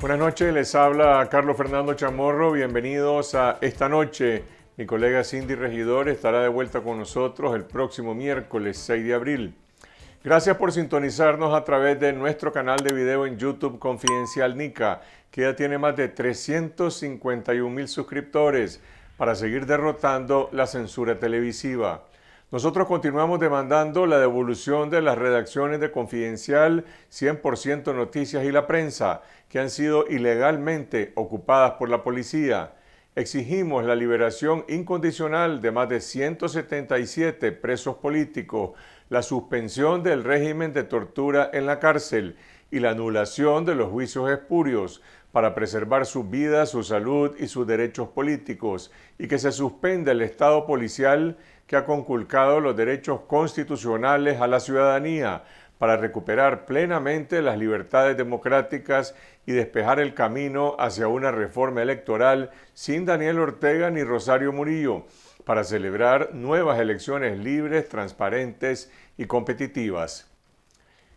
Buenas noches, les habla Carlos Fernando Chamorro. Bienvenidos a Esta Noche. Mi colega Cindy Regidor estará de vuelta con nosotros el próximo miércoles 6 de abril. Gracias por sintonizarnos a través de nuestro canal de video en YouTube Confidencial Nica, que ya tiene más de 351,000 suscriptores para seguir derrotando la censura televisiva. Nosotros continuamos demandando la devolución de las redacciones de Confidencial, 100% Noticias y La Prensa, que han sido ilegalmente ocupadas por la policía. Exigimos la liberación incondicional de más de 177 presos políticos, la suspensión del régimen de tortura en la cárcel y la anulación de los juicios espurios para preservar sus vidas, su salud y sus derechos políticos, y que se suspenda el Estado policial que ha conculcado los derechos constitucionales a la ciudadanía para recuperar plenamente las libertades democráticas y despejar el camino hacia una reforma electoral sin Daniel Ortega ni Rosario Murillo, para celebrar nuevas elecciones libres, transparentes y competitivas.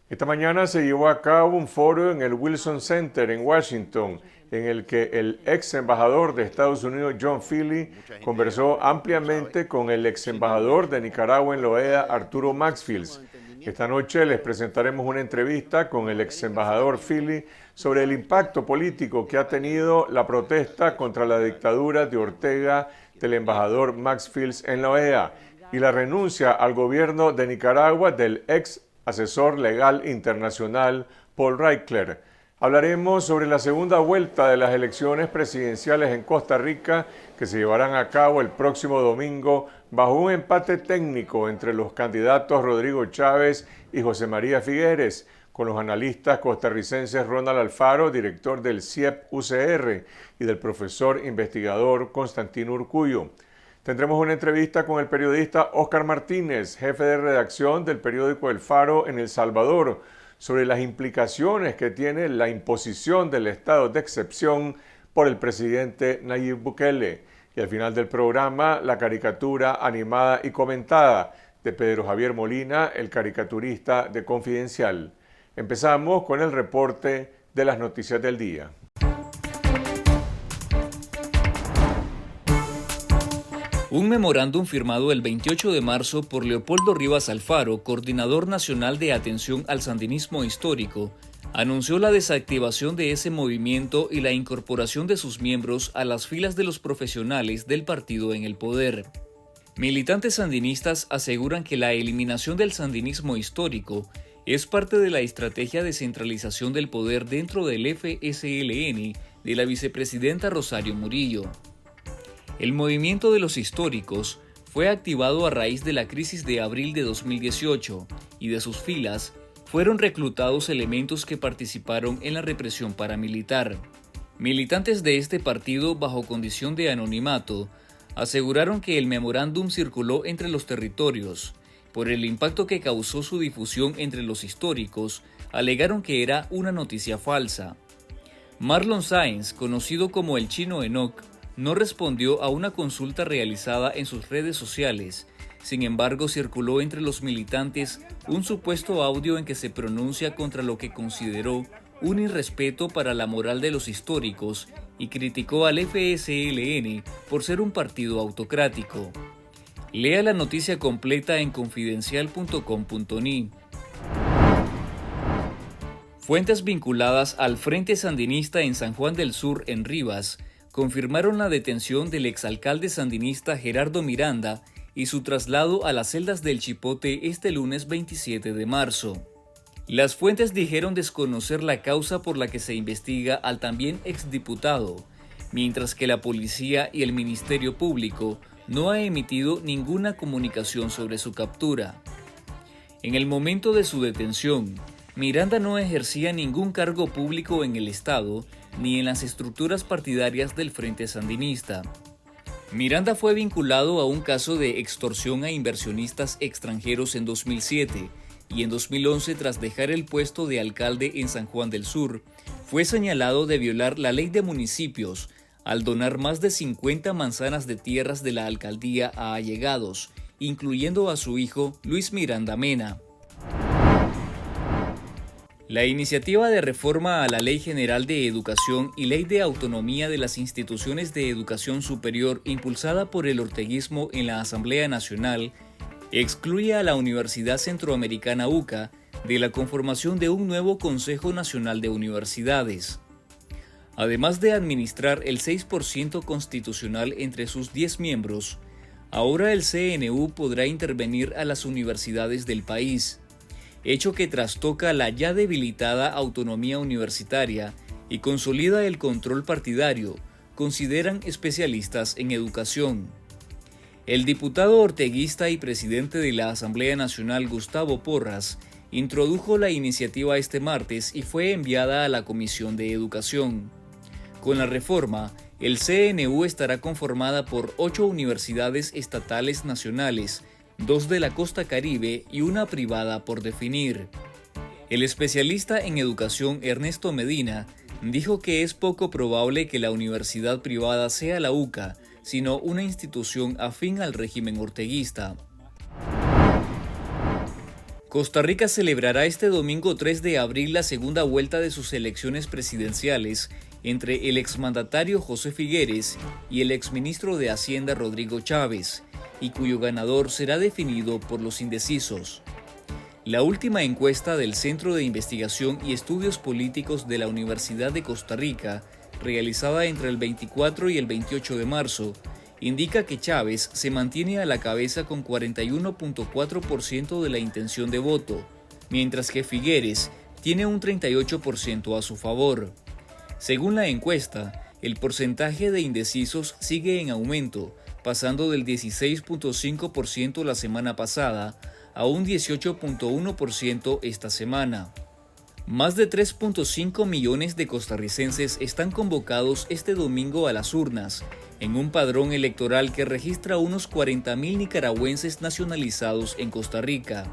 Esta mañana se llevó a cabo un foro en el Wilson Center en Washington, en el que el ex embajador de Estados Unidos, John Feely, conversó ampliamente con el ex embajador de Nicaragua en la OEA, Arturo Maxfield. Esta noche les presentaremos una entrevista con el ex embajador Feely sobre el impacto político que ha tenido la protesta contra la dictadura de Ortega del embajador Maxfield en la OEA y la renuncia al gobierno de Nicaragua del ex asesor legal internacional Paul Reichler. Hablaremos sobre la segunda vuelta de las elecciones presidenciales en Costa Rica que se llevarán a cabo el próximo domingo bajo un empate técnico entre los candidatos Rodrigo Chávez y José María Figueres, con los analistas costarricenses Ronald Alfaro, director del CIEP-UCR, y del profesor investigador Constantino Urcullo. Tendremos una entrevista con el periodista Óscar Martínez, jefe de redacción del periódico El Faro en El Salvador, sobre las implicaciones que tiene la imposición del estado de excepción por el presidente Nayib Bukele. Y al final del programa, la caricatura animada y comentada de Pedro Javier Molina, el caricaturista de Confidencial. Empezamos con el reporte de las noticias del día. Un memorándum firmado el 28 de marzo por Leopoldo Rivas Alfaro, coordinador nacional de atención al sandinismo histórico, anunció la desactivación de ese movimiento y la incorporación de sus miembros a las filas de los profesionales del partido en el poder. Militantes sandinistas aseguran que la eliminación del sandinismo histórico es parte de la estrategia de centralización del poder dentro del FSLN de la vicepresidenta Rosario Murillo. El movimiento de los históricos fue activado a raíz de la crisis de abril de 2018 y de sus filas fueron reclutados elementos que participaron en la represión paramilitar. Militantes de este partido, bajo condición de anonimato, aseguraron que el memorándum circuló entre los territorios. Por el impacto que causó su difusión entre los históricos, alegaron que era una noticia falsa. Marlon Sáenz, conocido como el Chino Enoch, no respondió a una consulta realizada en sus redes sociales. Sin embargo, circuló entre los militantes un supuesto audio en que se pronuncia contra lo que consideró un irrespeto para la moral de los históricos y criticó al FSLN por ser un partido autocrático. Lea la noticia completa en confidencial.com.ni. Fuentes vinculadas al Frente Sandinista en San Juan del Sur, en Rivas, confirmaron la detención del exalcalde sandinista Gerardo Miranda y su traslado a las celdas del Chipote este lunes 27 de marzo. Las fuentes dijeron desconocer la causa por la que se investiga al también exdiputado, mientras que la policía y el Ministerio Público no ha emitido ninguna comunicación sobre su captura. En el momento de su detención, Miranda no ejercía ningún cargo público en el Estado ni en las estructuras partidarias del Frente Sandinista. Miranda fue vinculado a un caso de extorsión a inversionistas extranjeros en 2007 y en 2011, tras dejar el puesto de alcalde en San Juan del Sur, fue señalado de violar la ley de municipios al donar más de 50 manzanas de tierras de la alcaldía a allegados, incluyendo a su hijo Luis Miranda Mena. La iniciativa de reforma a la Ley General de Educación y Ley de Autonomía de las Instituciones de Educación Superior impulsada por el orteguismo en la Asamblea Nacional excluye a la Universidad Centroamericana UCA de la conformación de un nuevo Consejo Nacional de Universidades. Además de administrar el 6% constitucional entre sus 10 miembros, ahora el CNU podrá intervenir a las universidades del país, hecho que trastoca la ya debilitada autonomía universitaria y consolida el control partidario, consideran especialistas en educación. El diputado orteguista y presidente de la Asamblea Nacional, Gustavo Porras, introdujo la iniciativa este martes y fue enviada a la Comisión de Educación. Con la reforma, el CNU estará conformada por 8 universidades estatales nacionales, 2 de la costa caribe y una privada por definir. El especialista en educación Ernesto Medina dijo que es poco probable que la universidad privada sea la UCA, sino una institución afín al régimen orteguista. Costa Rica celebrará este domingo 3 de abril la segunda vuelta de sus elecciones presidenciales entre el exmandatario José Figueres y el exministro de Hacienda Rodrigo Chávez, y cuyo ganador será definido por los indecisos. La última encuesta del Centro de Investigación y Estudios Políticos de la Universidad de Costa Rica, realizada entre el 24 y el 28 de marzo, indica que Chávez se mantiene a la cabeza con 41.4% de la intención de voto, mientras que Figueres tiene un 38% a su favor. Según la encuesta, el porcentaje de indecisos sigue en aumento, pasando del 16.5% la semana pasada a un 18.1% esta semana. Más de 3.5 millones de costarricenses están convocados este domingo a las urnas, en un padrón electoral que registra unos 40.000 nicaragüenses nacionalizados en Costa Rica.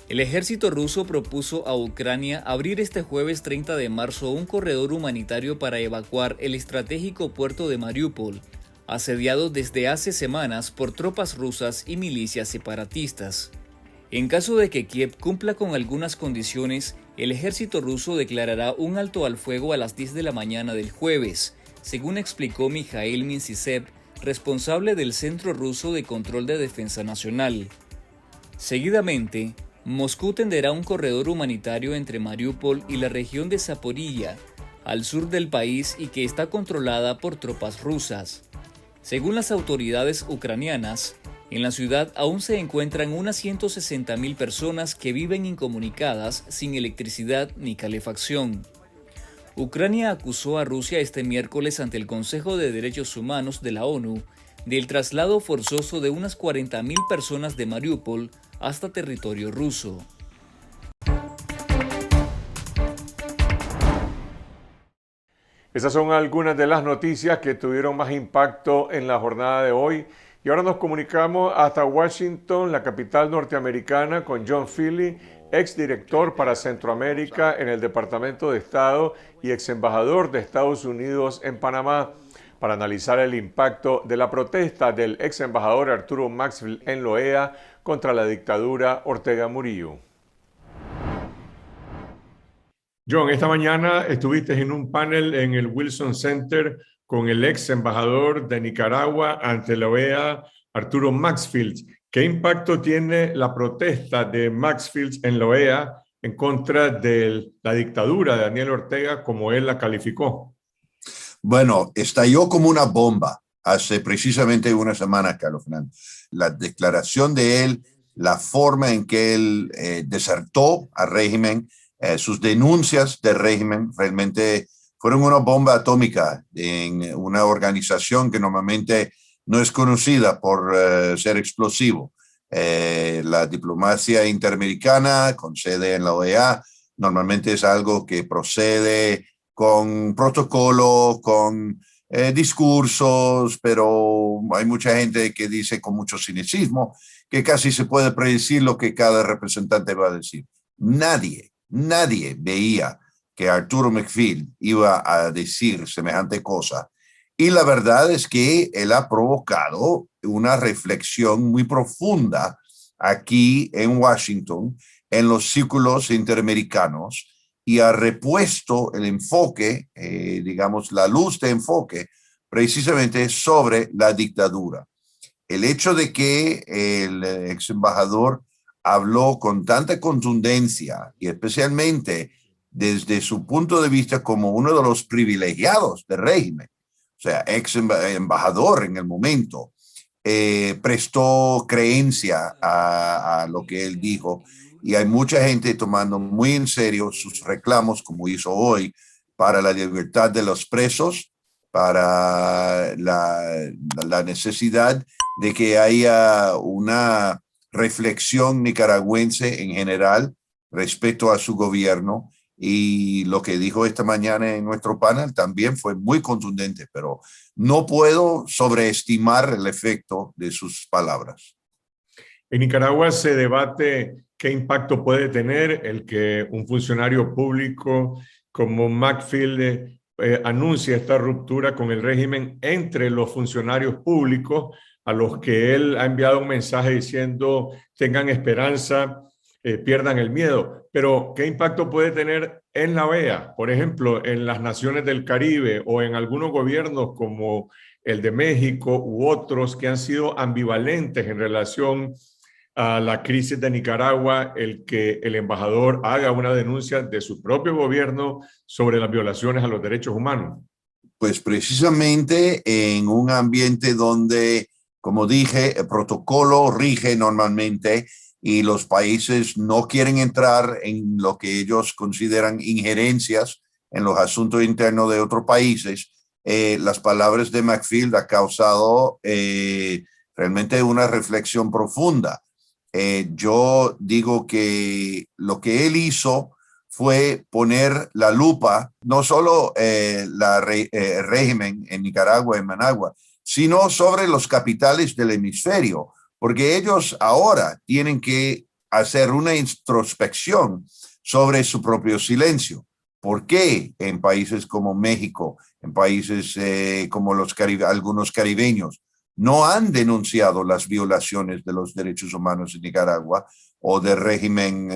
El ejército ruso propuso a Ucrania abrir este jueves 30 de marzo un corredor humanitario para evacuar el estratégico puerto de Mariupol, asediado desde hace semanas por tropas rusas y milicias separatistas. En caso de que Kiev cumpla con algunas condiciones, el ejército ruso declarará un alto al fuego a las 10 de la mañana del jueves, según explicó Mikhail Mintsisev, responsable del Centro Ruso de Control de Defensa Nacional. Seguidamente, Moscú tenderá un corredor humanitario entre Mariupol y la región de Zaporilla, al sur del país y que está controlada por tropas rusas. Según las autoridades ucranianas, en la ciudad aún se encuentran unas 160.000 personas que viven incomunicadas, sin electricidad ni calefacción. Ucrania acusó a Rusia este miércoles ante el Consejo de Derechos Humanos de la ONU del traslado forzoso de unas 40.000 personas de Mariupol hasta territorio ruso. Esas son algunas de las noticias que tuvieron más impacto en la jornada de hoy. Y ahora nos comunicamos hasta Washington, la capital norteamericana, con John Feeley, exdirector para Centroamérica en el Departamento de Estado y exembajador de Estados Unidos en Panamá, para analizar el impacto de la protesta del exembajador Arturo Maxfield en la OEA contra la dictadura Ortega Murillo. John, esta mañana estuviste en un panel en el Wilson Center con el ex embajador de Nicaragua ante la OEA, Arturo Maxfield. ¿Qué impacto tiene la protesta de Maxfield en la OEA en contra de la dictadura de Daniel Ortega, como él la calificó? Bueno, estalló como una bomba hace precisamente una semana, Carlos Fernando. La declaración de él, la forma en que él desertó al régimen, sus denuncias del régimen realmente fueron una bomba atómica en una organización que normalmente no es conocida por ser explosivo. La diplomacia interamericana con sede en la OEA normalmente es algo que procede con protocolo, con discursos, pero hay mucha gente que dice con mucho cinismo que casi se puede predecir lo que cada representante va a decir. Nadie veía que Arturo Maxfield iba a decir semejante cosa. Y la verdad es que él ha provocado una reflexión muy profunda aquí en Washington en los círculos interamericanos y ha repuesto el enfoque, digamos, la luz de enfoque precisamente sobre la dictadura. El hecho de que el ex embajador habló con tanta contundencia y especialmente desde su punto de vista como uno de los privilegiados del régimen, o sea, ex embajador en el momento, prestó creencia a lo que él dijo y hay mucha gente tomando muy en serio sus reclamos, como hizo hoy, para la libertad de los presos, para la necesidad de que haya una reflexión nicaragüense en general respecto a su gobierno. Y lo que dijo esta mañana en nuestro panel también fue muy contundente, pero no puedo sobreestimar el efecto de sus palabras. En Nicaragua se debate qué impacto puede tener el que un funcionario público como Macfield anuncie esta ruptura con el régimen entre los funcionarios públicos a los que él ha enviado un mensaje diciendo tengan esperanza, pierdan el miedo. Pero ¿qué impacto puede tener en la OEA? Por ejemplo, en las naciones del Caribe o en algunos gobiernos como el de México u otros que han sido ambivalentes en relación a la crisis de Nicaragua, el que el embajador haga una denuncia de su propio gobierno sobre las violaciones a los derechos humanos? Pues precisamente en un ambiente donde, como dije, el protocolo rige normalmente y los países no quieren entrar en lo que ellos consideran injerencias en los asuntos internos de otros países, las palabras de Macfield ha causado realmente una reflexión profunda. Yo digo que lo que él hizo fue poner la lupa, no solo el régimen en Nicaragua, en Managua, sino sobre los capitales del hemisferio, porque ellos ahora tienen que hacer una introspección sobre su propio silencio. ¿Por qué en países como México, en países como algunos caribeños, no han denunciado las violaciones de los derechos humanos en Nicaragua o del régimen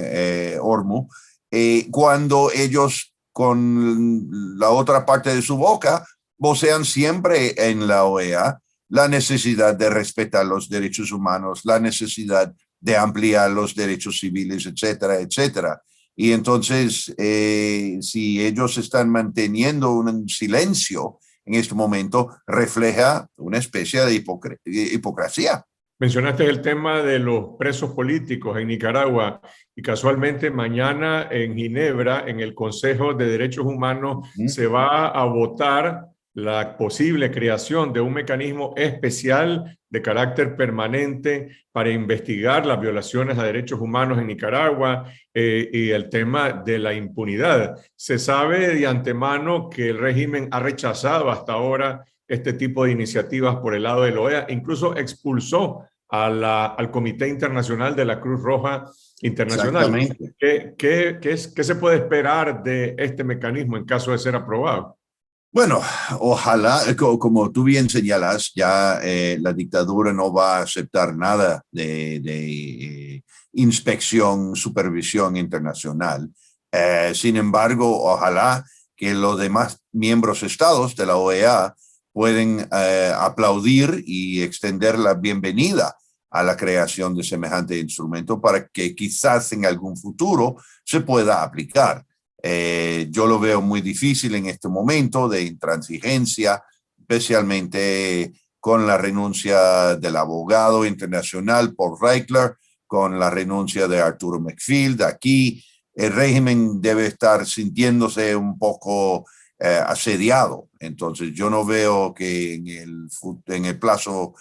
Ormu, cuando ellos con la otra parte de su boca vocean siempre en la OEA la necesidad de respetar los derechos humanos, la necesidad de ampliar los derechos civiles, etcétera, etcétera? Y entonces, si ellos están manteniendo un silencio en este momento, refleja una especie de hipocresía. Mencionaste el tema de los presos políticos en Nicaragua y casualmente mañana en Ginebra, en el Consejo de Derechos Humanos, se va a votar la posible creación de un mecanismo especial de carácter permanente para investigar las violaciones a derechos humanos en Nicaragua y el tema de la impunidad. Se sabe de antemano que el régimen ha rechazado hasta ahora este tipo de iniciativas por el lado de la OEA, incluso expulsó al Comité Internacional de la Cruz Roja Internacional. Exactamente. ¿Qué se puede esperar de este mecanismo en caso de ser aprobado? Bueno, ojalá, como tú bien señalas, ya la dictadura no va a aceptar nada de inspección, supervisión internacional. Sin embargo, ojalá que los demás miembros estados de la OEA pueden aplaudir y extender la bienvenida a la creación de semejante instrumento para que quizás en algún futuro se pueda aplicar. Yo lo veo muy difícil en este momento de intransigencia, especialmente con la renuncia del abogado internacional Paul Reichler, con la renuncia de Arturo Macfield. Aquí el régimen debe estar sintiéndose un poco asediado. Entonces yo no veo que en el plazo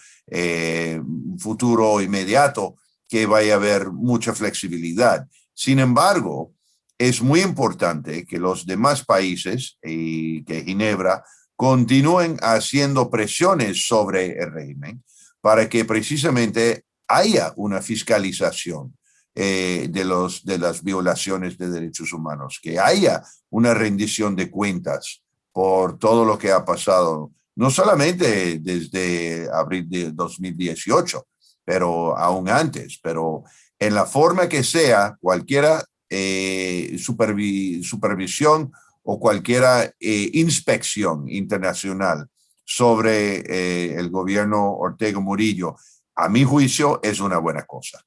futuro inmediato que vaya a haber mucha flexibilidad. Sin embargo, es muy importante que los demás países y que Ginebra continúen haciendo presiones sobre el régimen para que precisamente haya una fiscalización de las violaciones de derechos humanos, que haya una rendición de cuentas por todo lo que ha pasado, no solamente desde abril de 2018, pero aún antes, pero en la forma que sea, cualquiera supervisión o cualquier inspección internacional sobre el gobierno Ortega Murillo, a mi juicio, es una buena cosa.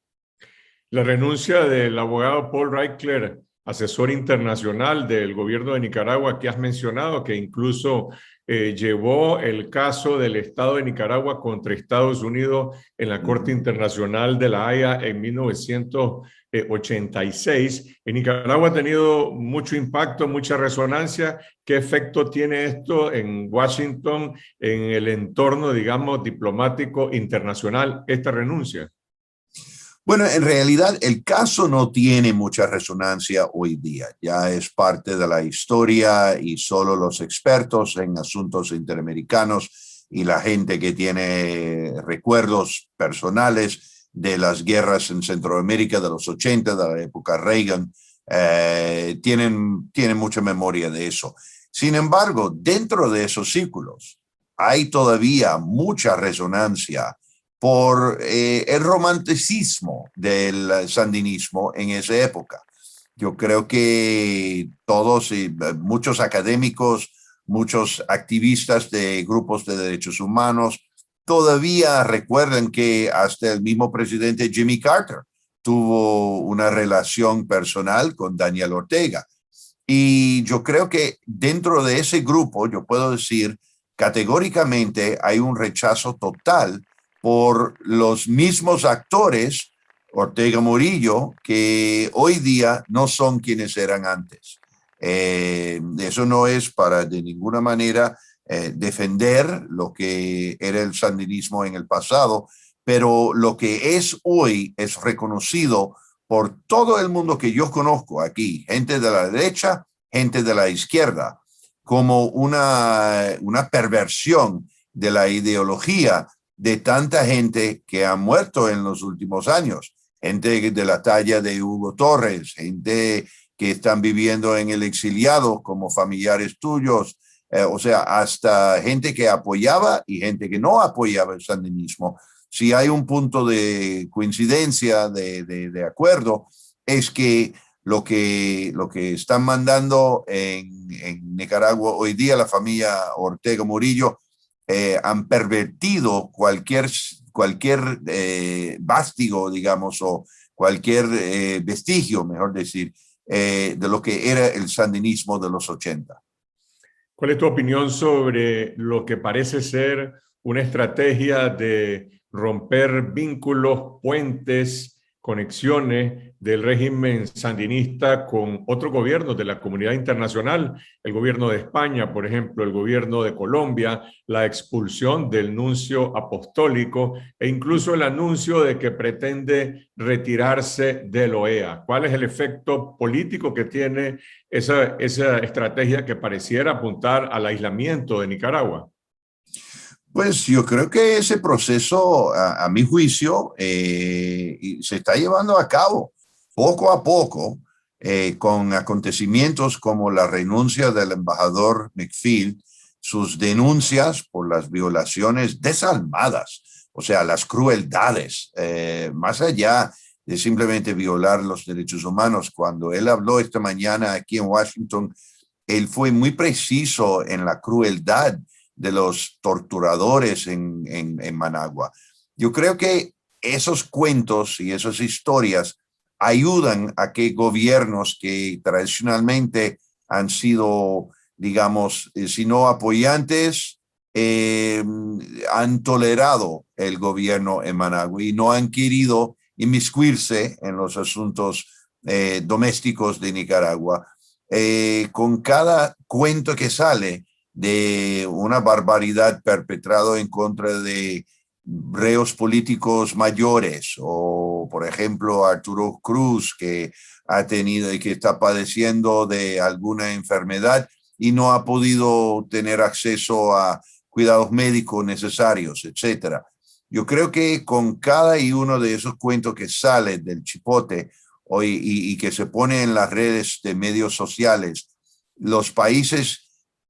La renuncia del abogado Paul Reichler, asesor internacional del gobierno de Nicaragua, que has mencionado, que incluso llevó el caso del Estado de Nicaragua contra Estados Unidos en la Corte Internacional de la Haya en 1986. En Nicaragua ha tenido mucho impacto, mucha resonancia. ¿Qué efecto tiene esto en Washington, en el entorno, digamos, diplomático internacional, esta renuncia? Bueno, en realidad el caso no tiene mucha resonancia hoy día. Ya es parte de la historia y solo los expertos en asuntos interamericanos y la gente que tiene recuerdos personales de las guerras en Centroamérica de los 80, de la época Reagan, tienen mucha memoria de eso. Sin embargo, dentro de esos círculos hay todavía mucha resonancia por el romanticismo del sandinismo en esa época. Yo creo que todos y muchos académicos, muchos activistas de grupos de derechos humanos todavía recuerdan que hasta el mismo presidente Jimmy Carter tuvo una relación personal con Daniel Ortega. Y yo creo que dentro de ese grupo, yo puedo decir categóricamente, hay un rechazo total por los mismos actores, Ortega Murillo, que hoy día no son quienes eran antes. Eso no es para de ninguna manera defender lo que era el sandinismo en el pasado, pero lo que es hoy es reconocido por todo el mundo que yo conozco aquí, gente de la derecha, gente de la izquierda, como una perversión de la ideología de tanta gente que ha muerto en los últimos años, gente de la talla de Hugo Torres, gente que están viviendo en el exiliado como familiares tuyos, o sea, hasta gente que apoyaba y gente que no apoyaba el sandinismo. Si hay un punto de coincidencia, de acuerdo, es que lo que están mandando en Nicaragua hoy día, la familia Ortega Murillo, han pervertido cualquier vástigo, digamos, o cualquier vestigio, mejor decir, de lo que era el sandinismo de los 80. ¿Cuál es tu opinión sobre lo que parece ser una estrategia de romper vínculos, puentes, conexiones del régimen sandinista con otros gobiernos de la comunidad internacional, el gobierno de España, por ejemplo, el gobierno de Colombia, la expulsión del nuncio apostólico e incluso el anuncio de que pretende retirarse de la OEA? ¿Cuál es el efecto político que tiene esa estrategia que pareciera apuntar al aislamiento de Nicaragua? Pues yo creo que ese proceso, a mi juicio, se está llevando a cabo poco a poco, con acontecimientos como la renuncia del embajador McField, sus denuncias por las violaciones desalmadas, o sea, las crueldades, más allá de simplemente violar los derechos humanos. Cuando él habló esta mañana aquí en Washington, él fue muy preciso en la crueldad de los torturadores en Managua. Yo creo que esos cuentos y esas historias ayudan a que gobiernos que tradicionalmente han sido, digamos, si no apoyantes, han tolerado el gobierno en Managua y no han querido inmiscuirse en los asuntos domésticos de Nicaragua. Con cada cuento que sale de una barbaridad perpetrada en contra de reos políticos mayores, o por ejemplo Arturo Cruz, que ha tenido y que está padeciendo de alguna enfermedad y no ha podido tener acceso a cuidados médicos necesarios, etcétera. Yo creo que con cada uno de esos cuentos que sale del chipote hoy y que se pone en las redes de medios sociales, los países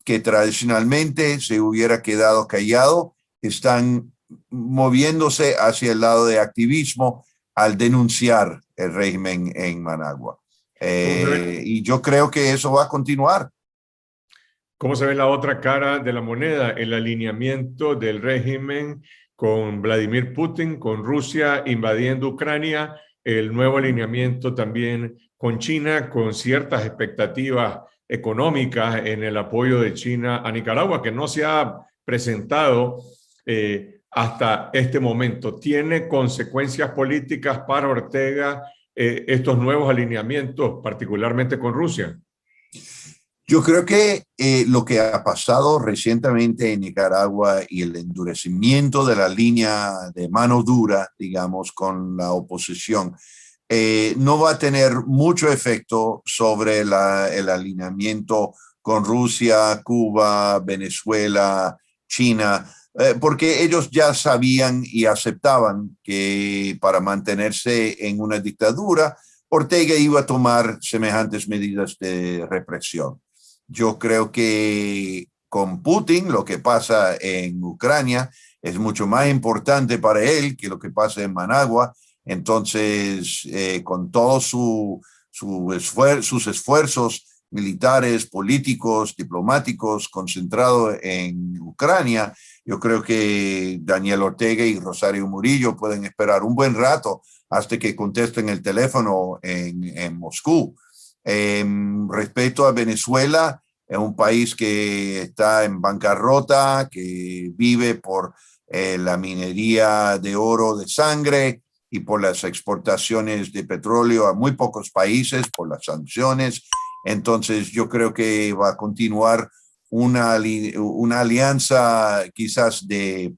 que tradicionalmente se hubiera quedado callado están moviéndose hacia el lado de activismo al denunciar el régimen en Managua. ¿Cómo se ve, Y yo creo que eso va a continuar. cómo se ve la otra cara de la moneda? El alineamiento del régimen con Vladimir Putin, con Rusia invadiendo Ucrania, el nuevo alineamiento también con China, con ciertas expectativas económicas en el apoyo de China a Nicaragua, que no se ha presentado hasta este momento. ¿Tiene consecuencias políticas para Ortega estos nuevos alineamientos, particularmente con Rusia? Yo creo que lo que ha pasado recientemente en Nicaragua y el endurecimiento de la línea de mano dura, digamos, con la oposición, no va a tener mucho efecto sobre el alineamiento con Rusia, Cuba, Venezuela, China, porque ellos ya sabían y aceptaban que para mantenerse en una dictadura, Ortega iba a tomar semejantes medidas de represión. Yo creo que con Putin lo que pasa en Ucrania es mucho más importante para él que lo que pasa en Managua. Entonces, con todos sus esfuerzos militares, políticos, diplomáticos concentrados en Ucrania, yo creo que Daniel Ortega y Rosario Murillo pueden esperar un buen rato hasta que contesten el teléfono en Moscú. Respecto a Venezuela, es un país que está en bancarrota, que vive por la minería de oro de sangre y por las exportaciones de petróleo a muy pocos países, por las sanciones. Entonces yo creo que va a continuar una alianza quizás de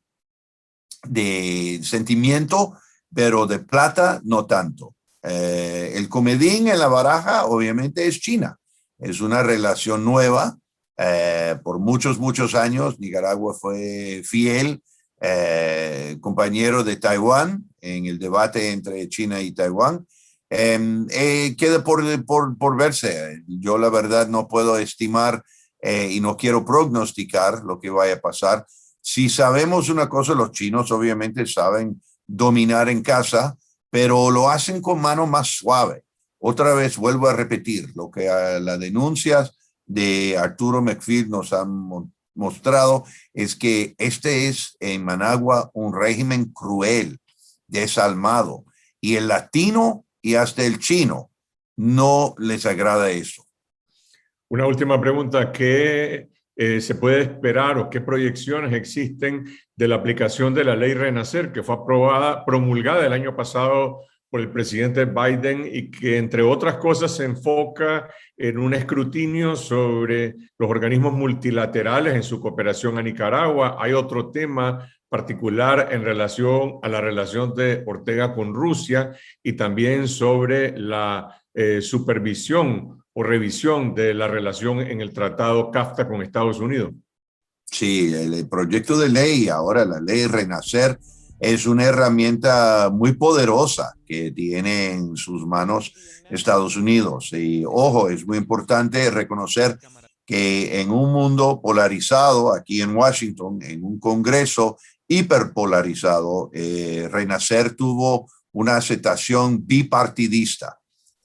sentimiento, pero de plata no tanto. El comodín en la baraja obviamente es China. Es una relación nueva. Por muchos años Nicaragua fue fiel compañero de Taiwán en el debate entre China y Taiwán. Queda por verse. Yo la verdad no puedo estimar y no quiero prognosticar lo que vaya a pasar. Si sabemos una cosa, los chinos obviamente saben dominar en casa, pero lo hacen con mano más suave. Otra vez vuelvo a repetir lo que las denuncias de Arturo McPhil nos han mostrado es que este es en Managua un régimen cruel, desalmado, y el latino y hasta el chino no les agrada eso. Una última pregunta, ¿qué se puede esperar o qué proyecciones existen de la aplicación de la ley Renacer, que fue aprobada, promulgada el año pasado por el presidente Biden y que, entre otras cosas, se enfoca en un escrutinio sobre los organismos multilaterales en su cooperación a Nicaragua? Hay otro tema particular en relación a la relación de Ortega con Rusia y también sobre la supervisión o revisión de la relación en el tratado CAFTA con Estados Unidos. Sí, el proyecto de ley, ahora la ley Renacer, es una herramienta muy poderosa que tiene en sus manos Estados Unidos. Y ojo, es muy importante reconocer que en un mundo polarizado, aquí en Washington, en un Congreso hiperpolarizado, Renacer tuvo una aceptación bipartidista.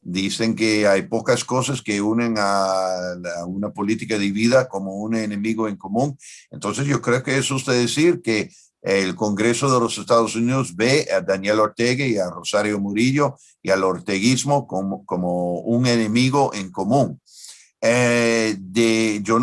Dicen que hay pocas cosas que unen a una política dividida como un enemigo en común. Entonces yo creo que eso es decir que el Congreso de los Estados Unidos ve a Daniel Ortega y a Rosario Murillo y al orteguismo como un enemigo en común. Yo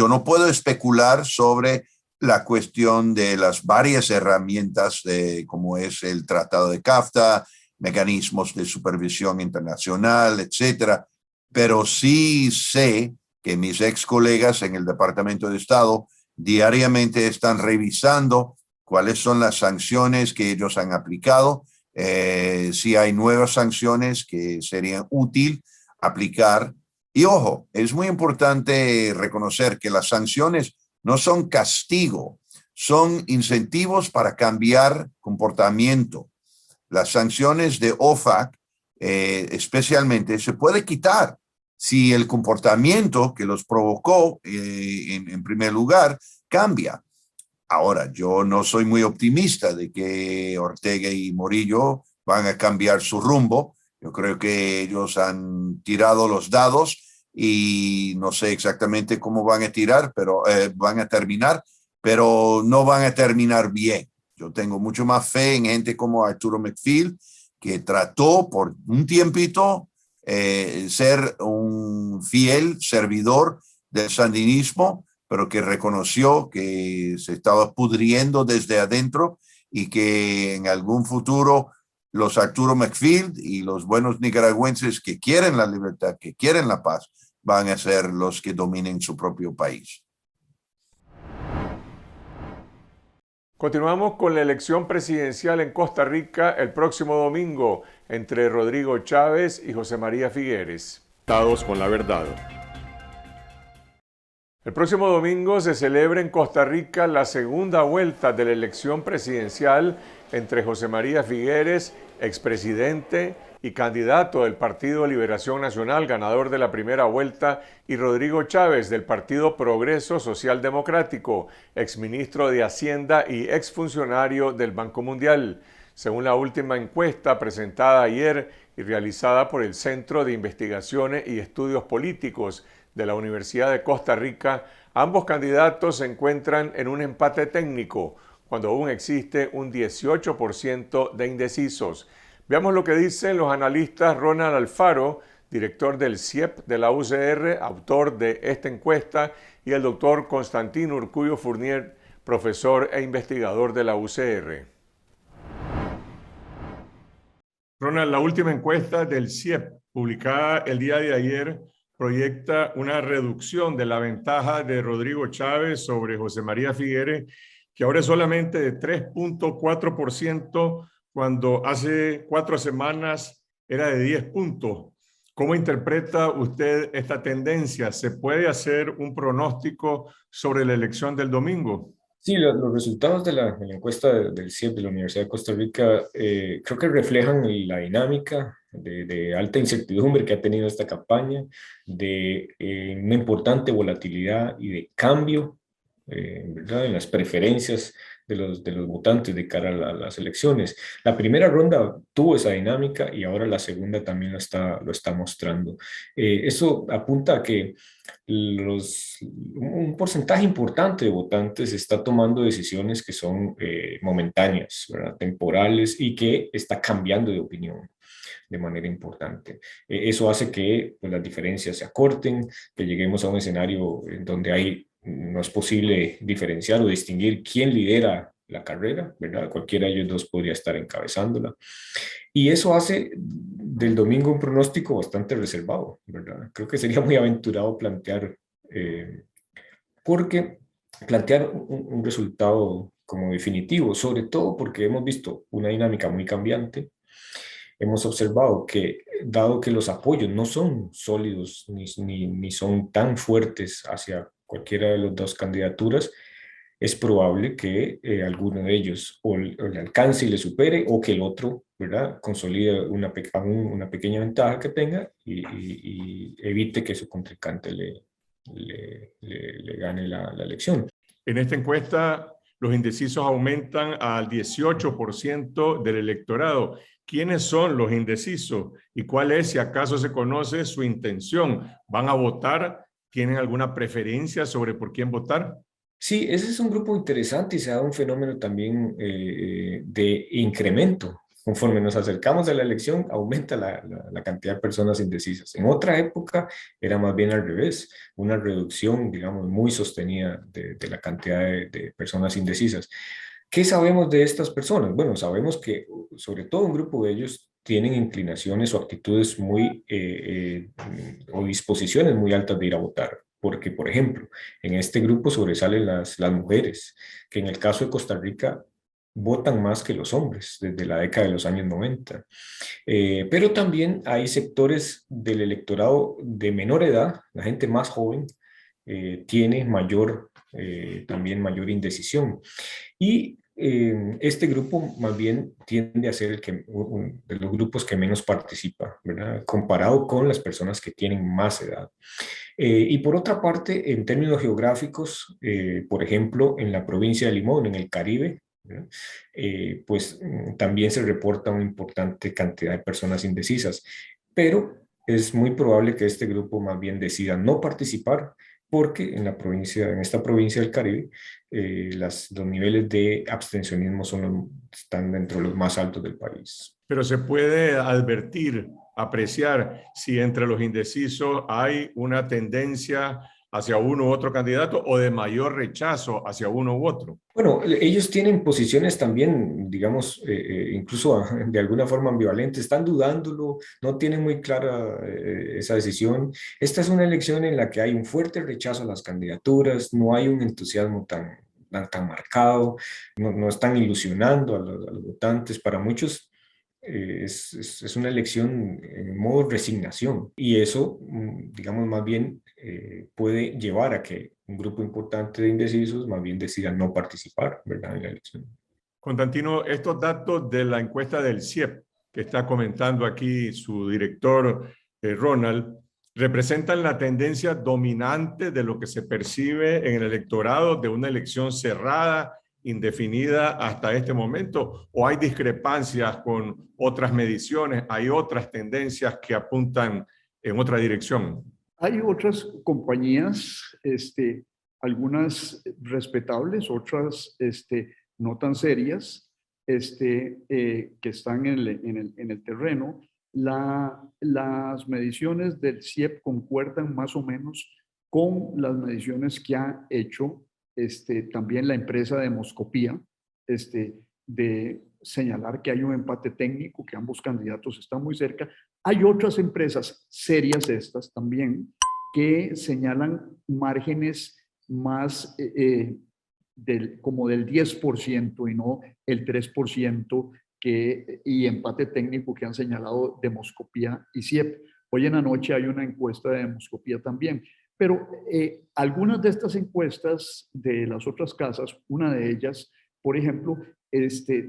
no puedo especular sobre la cuestión de las varias herramientas como es el Tratado de CAFTA, mecanismos de supervisión internacional, etcétera. Pero sí sé que mis ex colegas en el Departamento de Estado diariamente están revisando cuáles son las sanciones que ellos han aplicado, si hay nuevas sanciones que serían útil aplicar. Y ojo, es muy importante reconocer que las sanciones no son castigo, son incentivos para cambiar comportamiento. Las sanciones de OFAC, especialmente, se puede quitar si el comportamiento que los provocó, en primer lugar, cambia. Ahora, yo no soy muy optimista de que Ortega y Murillo van a cambiar su rumbo. Yo creo que ellos han tirado los dados y no sé exactamente cómo van a tirar, pero van a terminar, pero no van a terminar bien. Yo tengo mucho más fe en gente como Arturo McField, que trató por un tiempito ser un fiel servidor del sandinismo, pero que reconoció que se estaba pudriendo desde adentro y que en algún futuro los Arturo McField y los buenos nicaragüenses que quieren la libertad, que quieren la paz, van a ser los que dominen su propio país. Continuamos con la elección presidencial en Costa Rica el próximo domingo entre Rodrigo Chávez y José María Figueres. Dados con la verdad. El próximo domingo se celebra en Costa Rica la segunda vuelta de la elección presidencial entre José María Figueres, expresidente y candidato del Partido Liberación Nacional, ganador de la primera vuelta, y Rodrigo Chávez, del Partido Progreso Social Democrático, exministro de Hacienda y exfuncionario del Banco Mundial. Según la última encuesta presentada ayer y realizada por el Centro de Investigaciones y Estudios Políticos de la Universidad de Costa Rica, ambos candidatos se encuentran en un empate técnico, cuando aún existe un 18% de indecisos. Veamos lo que dicen los analistas Ronald Alfaro, director del CIEP de la UCR, autor de esta encuesta, y el doctor Constantino Urcullo Fournier, profesor e investigador de la UCR. Ronald, la última encuesta del CIEP, publicada el día de ayer, proyecta una reducción de la ventaja de Rodrigo Chávez sobre José María Figueres, que ahora es solamente de 3.4%, cuando hace 4 semanas era de 10 puntos. ¿Cómo interpreta usted esta tendencia? ¿Se puede hacer un pronóstico sobre la elección del domingo? Sí, los resultados de la encuesta del CIEP de la Universidad de Costa Rica creo que reflejan la dinámica de alta incertidumbre que ha tenido esta campaña, de una importante volatilidad y de cambio, ¿verdad?, en las preferencias de los votantes de cara a las elecciones. La primera ronda tuvo esa dinámica y ahora la segunda también lo está mostrando. Eso apunta a que un porcentaje importante de votantes está tomando decisiones que son momentáneas, ¿verdad?, temporales, y que está cambiando de opinión de manera importante. Eso hace que pues, las diferencias se acorten, que lleguemos a un escenario en donde no es posible diferenciar o distinguir quién lidera la carrera, ¿verdad? Cualquiera de ellos dos podría estar encabezándola. Y eso hace del domingo un pronóstico bastante reservado, ¿verdad? Creo que sería muy aventurado plantear un resultado como definitivo, sobre todo porque hemos visto una dinámica muy cambiante. Hemos observado que, dado que los apoyos no son sólidos ni son tan fuertes hacia cualquiera de las dos candidaturas, es probable que alguno de ellos o le alcance y le supere, o que el otro, ¿verdad?, consolide una pequeña ventaja que tenga y evite que su contrincante le gane la elección. En esta encuesta, los indecisos aumentan al 18% del electorado. ¿Quiénes son los indecisos? ¿Y cuál es, si acaso se conoce, su intención? ¿Van a votar? ¿Tienen alguna preferencia sobre por quién votar? Sí, ese es un grupo interesante y se da un fenómeno también de incremento. Conforme nos acercamos a la elección, aumenta la cantidad de personas indecisas. En otra época era más bien al revés, una reducción, digamos, muy sostenida de la cantidad de personas indecisas. ¿Qué sabemos de estas personas? Bueno, sabemos que sobre todo un grupo de ellos tienen inclinaciones o actitudes o disposiciones muy altas de ir a votar. Porque, por ejemplo, en este grupo sobresalen las mujeres, que en el caso de Costa Rica votan más que los hombres desde la década de los años 90. Pero también hay sectores del electorado de menor edad, la gente más joven, tiene también mayor indecisión. Y este grupo más bien tiende a ser uno de los grupos que menos participa, ¿verdad?, comparado con las personas que tienen más edad. Y por otra parte, en términos geográficos, por ejemplo, en la provincia de Limón, en el Caribe, ¿verdad? Pues también se reporta una importante cantidad de personas indecisas, pero es muy probable que este grupo más bien decida no participar porque en en esta provincia del Caribe, los niveles de abstencionismo están dentro de los más altos del país. Pero se puede advertir, apreciar si entre los indecisos hay una tendencia hacia uno u otro candidato o de mayor rechazo hacia uno u otro. Bueno, ellos tienen posiciones también, digamos, incluso de alguna forma ambivalentes, están dudándolo, no tienen muy clara esa decisión. Esta es una elección en la que hay un fuerte rechazo a las candidaturas, no hay un entusiasmo tan marcado, no están ilusionando a los votantes. Para muchos es una elección en modo resignación y eso, digamos, más bien puede llevar a que un grupo importante de indecisos más bien decida no participar, ¿verdad?, en la elección. Constantino, estos datos de la encuesta del CIEP que está comentando aquí su director Ronald, representan la tendencia dominante de lo que se percibe en el electorado de una elección cerrada, indefinida hasta este momento, o hay discrepancias con otras mediciones, hay otras tendencias que apuntan en otra dirección. Hay otras compañías, algunas respetables, otras no tan serias, que están en el terreno. Las mediciones del CIEP concuerdan más o menos con las mediciones que ha hecho también la empresa de Demoscopía, de señalar que hay un empate técnico, que ambos candidatos están muy cerca. Hay otras empresas serias estas también que señalan márgenes más como del 10% y no el 3% y empate técnico que han señalado Demoscopía y CIEP. Hoy en la noche hay una encuesta de Demoscopía también. Pero algunas de estas encuestas de las otras casas, una de ellas, por ejemplo,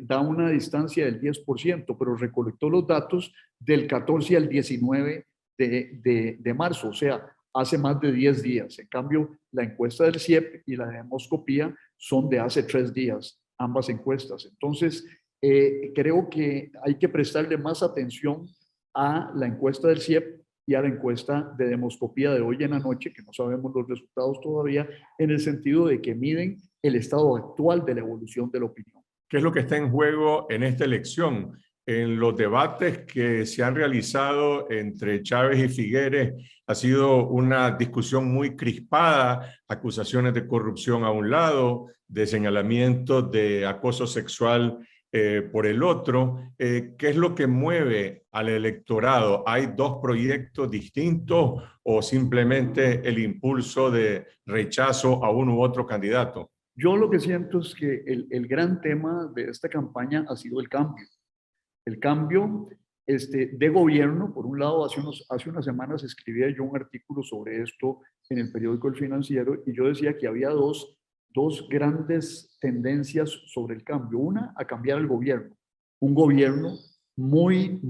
da una distancia del 10%, pero recolectó los datos del 14 al 19 de marzo, o sea, hace más de 10 días. En cambio, la encuesta del CIEP y la de Demoscopía son de hace 3 días, ambas encuestas. Entonces, creo que hay que prestarle más atención a la encuesta del CIEP y a la encuesta de Demoscopía de hoy en la noche, que no sabemos los resultados todavía, en el sentido de que miden el estado actual de la evolución de la opinión. ¿Qué es lo que está en juego en esta elección? En los debates que se han realizado entre Chávez y Figueres ha sido una discusión muy crispada, acusaciones de corrupción a un lado, de señalamientos de acoso sexual por el otro. ¿Qué es lo que mueve al electorado? ¿Hay dos proyectos distintos o simplemente el impulso de rechazo a uno u otro candidato? Yo lo que siento es que el gran tema de esta campaña ha sido el cambio. El cambio de gobierno. Por un lado, hace unas semanas escribía yo un artículo sobre esto en el periódico El Financiero y yo decía que había dos grandes tendencias sobre el cambio. Una, a cambiar el gobierno. Un gobierno muy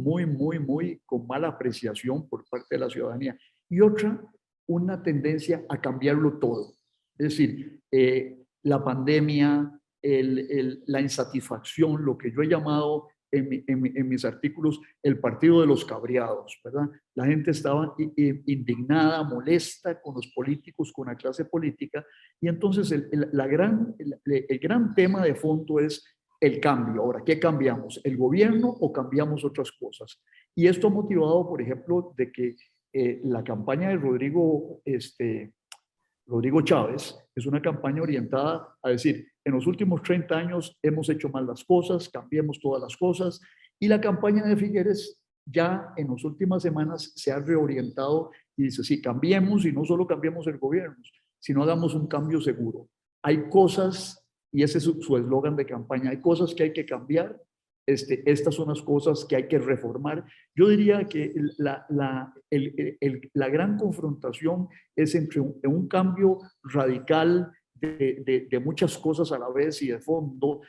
con mala apreciación por parte de la ciudadanía. Y otra, una tendencia a cambiarlo todo. Es decir, la pandemia, la insatisfacción, lo que yo he llamado en mis artículos el partido de los cabreados, ¿verdad? La gente estaba indignada, molesta con los políticos, con la clase política, y entonces el gran tema de fondo es el cambio. Ahora, ¿qué cambiamos? ¿El gobierno o cambiamos otras cosas? Y esto ha motivado, por ejemplo, de que la campaña de Rodrigo Chávez es una campaña orientada a decir, en los últimos 30 años hemos hecho mal las cosas, cambiemos todas las cosas, y la campaña de Figueres ya en las últimas semanas se ha reorientado y dice, sí, cambiemos, y no solo cambiemos el gobierno, sino hagamos un cambio seguro. Hay cosas, y ese es su eslogan de campaña, hay cosas que hay que cambiar, estas son las cosas que hay que reformar. Yo diría que la gran confrontación es entre un cambio radical de muchas cosas a la vez y de fondo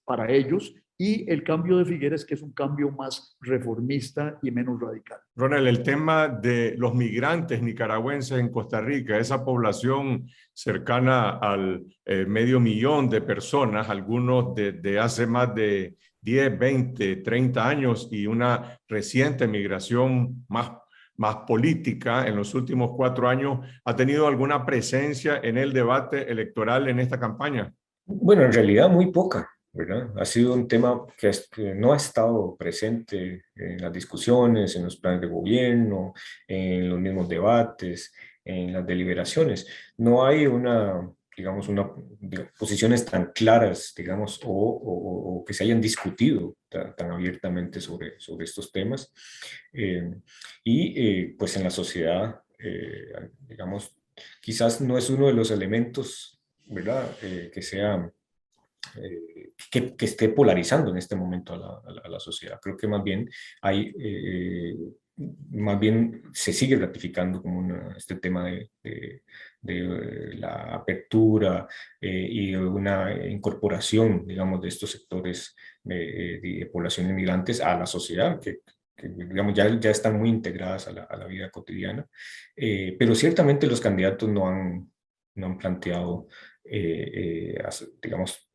para ellos, y el cambio de Figueres, que es un cambio más reformista y menos radical. Ronald, el tema de los migrantes nicaragüenses en Costa Rica, esa población cercana al medio millón de personas, algunos de hace más de 10, 20, 30 años y una reciente migración más política en los últimos 4 años, ¿ha tenido alguna presencia en el debate electoral en esta campaña? Bueno, en realidad muy poca, ¿verdad? Ha sido un tema que no ha estado presente en las discusiones, en los planes de gobierno, en los mismos debates, en las deliberaciones. No hay posiciones tan claras, digamos, o que se hayan discutido tan abiertamente sobre estos temas. Pues en la sociedad, digamos, quizás no es uno de los elementos, ¿verdad? Que esté polarizando en este momento a la sociedad. Creo que más bien se sigue ratificando como este tema de la apertura y una incorporación, digamos, de estos sectores de población inmigrantes a la sociedad, que digamos, ya están muy integradas a la vida cotidiana. Pero ciertamente los candidatos no han planteado digamos,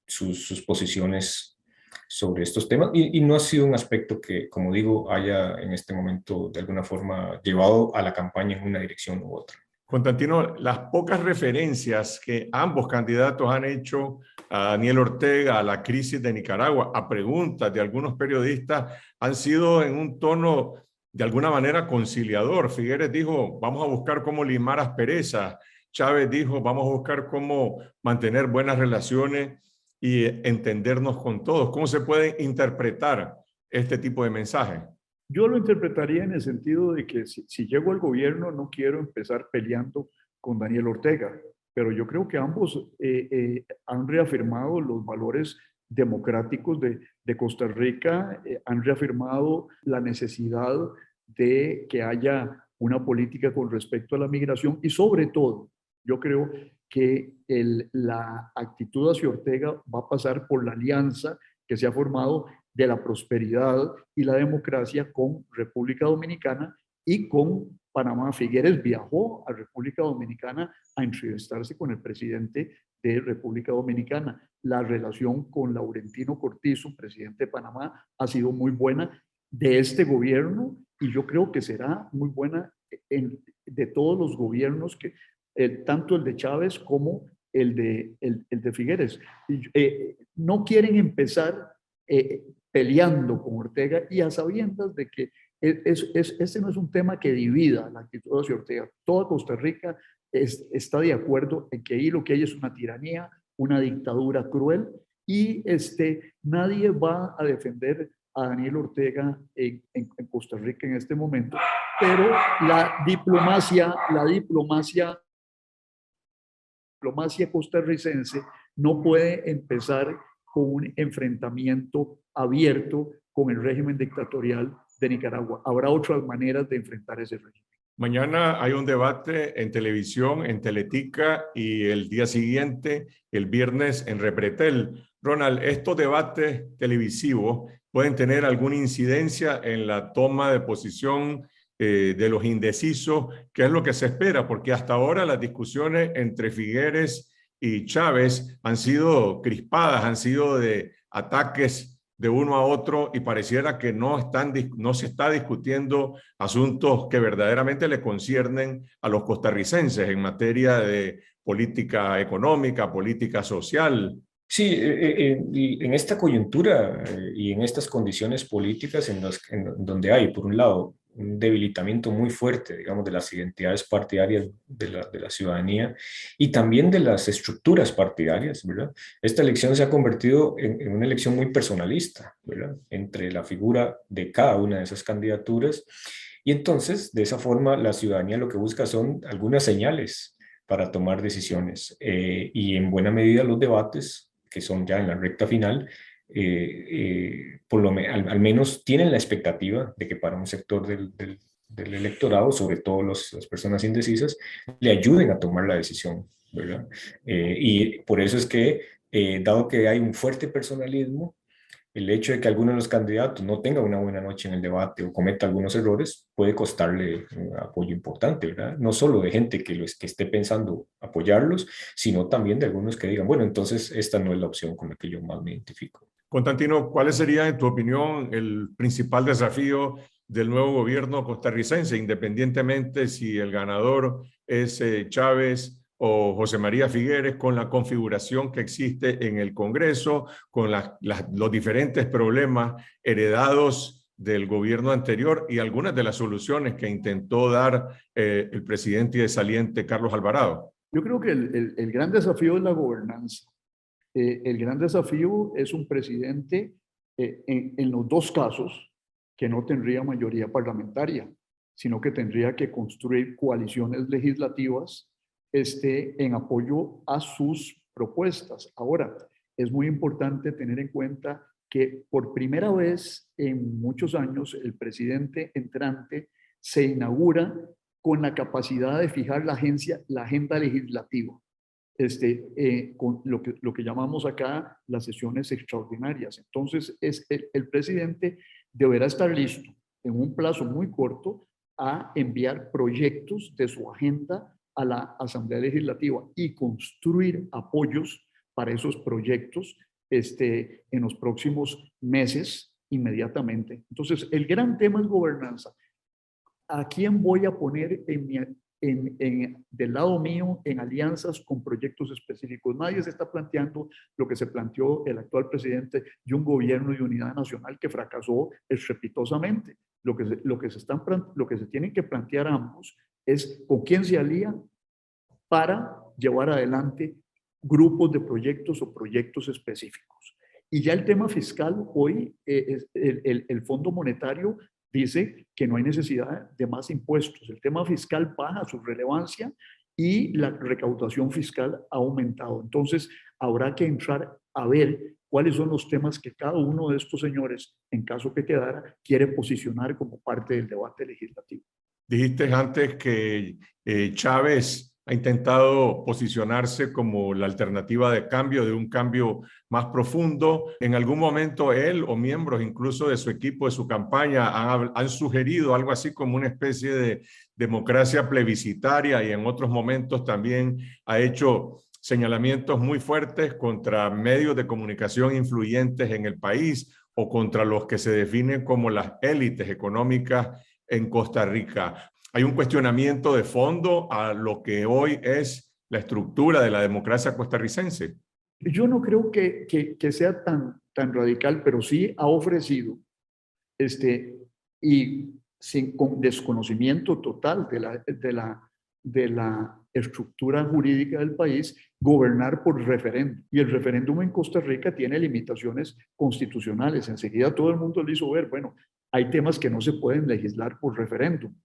sus posiciones sobre estos temas y no ha sido un aspecto que, como digo, haya en este momento de alguna forma llevado a la campaña en una dirección u otra. Constantino, las pocas referencias que ambos candidatos han hecho a Daniel Ortega, a la crisis de Nicaragua, a preguntas de algunos periodistas, han sido en un tono de alguna manera conciliador. Figueres dijo, vamos a buscar cómo limar asperezas. Chávez dijo, vamos a buscar cómo mantener buenas relaciones y entendernos con todos. ¿Cómo se puede interpretar este tipo de mensaje? Yo lo interpretaría en el sentido de que si llego al gobierno no quiero empezar peleando con Daniel Ortega, pero yo creo que ambos han reafirmado los valores democráticos de Costa Rica, han reafirmado la necesidad de que haya una política con respecto a la migración y sobre todo, yo creo que la actitud hacia Ortega va a pasar por la alianza que se ha formado de la prosperidad y la democracia con República Dominicana y con Panamá. Figueres viajó a República Dominicana a entrevistarse con el presidente de República Dominicana. La relación con Laurentino Cortizo, presidente de Panamá, ha sido muy buena de este gobierno y yo creo que será muy buena de todos los gobiernos, tanto el de Chávez como el de Figueres. No quieren empezar peleando con Ortega y a sabiendas de que este no es un tema que divida la actitud hacia Ortega. Toda Costa Rica está de acuerdo en que ahí lo que hay es una tiranía, una dictadura cruel y nadie va a defender a Daniel Ortega en Costa Rica en este momento, pero la diplomacia costarricense no puede empezar con un enfrentamiento abierto con el régimen dictatorial de Nicaragua. Habrá otras maneras de enfrentar ese régimen. Mañana hay un debate en televisión, en Teletica, y el día siguiente, el viernes, en Repretel. Ronald, ¿estos debates televisivos pueden tener alguna incidencia en la toma de posición de los indecisos? ¿Qué es lo que se espera? Porque hasta ahora las discusiones entre Figueres y Chávez han sido crispadas, han sido de ataques de uno a otro y pareciera que no se está discutiendo asuntos que verdaderamente le conciernen a los costarricenses en materia de política económica, política social. Sí, en esta coyuntura y en estas condiciones políticas en donde hay, por un lado, un debilitamiento muy fuerte, digamos, de las identidades partidarias de la ciudadanía y también de las estructuras partidarias, ¿verdad? Esta elección se ha convertido en una elección muy personalista, ¿verdad? Entre la figura de cada una de esas candidaturas y entonces, de esa forma, la ciudadanía lo que busca son algunas señales para tomar decisiones y en buena medida los debates, que son ya en la recta final, al menos tienen la expectativa de que para un sector del electorado, sobre todo las personas indecisas, le ayuden a tomar la decisión, ¿verdad? Y por eso es que, dado que hay un fuerte personalismo, el hecho de que alguno de los candidatos no tenga una buena noche en el debate o cometa algunos errores puede costarle un apoyo importante, ¿verdad? No solo de gente que esté pensando apoyarlos, sino también de algunos que digan, bueno, entonces esta no es la opción con la que yo más me identifico. Constantino, ¿cuál sería, en tu opinión, el principal desafío del nuevo gobierno costarricense, independientemente si el ganador es Chávez o José María Figueres, con la configuración que existe en el Congreso, con los diferentes problemas heredados del gobierno anterior y algunas de las soluciones que intentó dar el presidente y de saliente Carlos Alvarado? Yo creo que el gran desafío es la gobernanza. El gran desafío es un presidente en los dos casos que no tendría mayoría parlamentaria, sino que tendría que construir coaliciones legislativas en apoyo a sus propuestas. Ahora, es muy importante tener en cuenta que por primera vez en muchos años el presidente entrante se inaugura con la capacidad de fijar la agenda legislativa. Con lo que llamamos acá las sesiones extraordinarias. Entonces, el presidente deberá estar listo en un plazo muy corto a enviar proyectos de su agenda a la Asamblea Legislativa y construir apoyos para esos proyectos en los próximos meses inmediatamente. Entonces, el gran tema es gobernanza. ¿A quién voy a poner del lado mío en alianzas con proyectos específicos? Nadie se está planteando lo que se planteó el actual presidente de un gobierno de unidad nacional que fracasó estrepitosamente. Lo que se tienen que plantear ambos es con quién se alían para llevar adelante grupos de proyectos o proyectos específicos. Y ya el tema fiscal, hoy el Fondo Monetario dice que no hay necesidad de más impuestos. El tema fiscal baja su relevancia y la recaudación fiscal ha aumentado. Entonces, habrá que entrar a ver cuáles son los temas que cada uno de estos señores, en caso que quedara, quiere posicionar como parte del debate legislativo. Dijiste antes que Chávez ha intentado posicionarse como la alternativa de cambio, de un cambio más profundo. En algún momento él o miembros incluso de su equipo, de su campaña, han sugerido algo así como una especie de democracia plebiscitaria, y en otros momentos también ha hecho señalamientos muy fuertes contra medios de comunicación influyentes en el país o contra los que se definen como las élites económicas en Costa Rica. Hay un cuestionamiento de fondo a lo que hoy es la estructura de la democracia costarricense. Yo no creo que sea tan radical, pero sí ha ofrecido, y con desconocimiento total de la estructura jurídica del país, gobernar por referéndum. Y el referéndum en Costa Rica tiene limitaciones constitucionales. Enseguida todo el mundo le hizo ver, bueno, hay temas que no se pueden legislar por referéndum.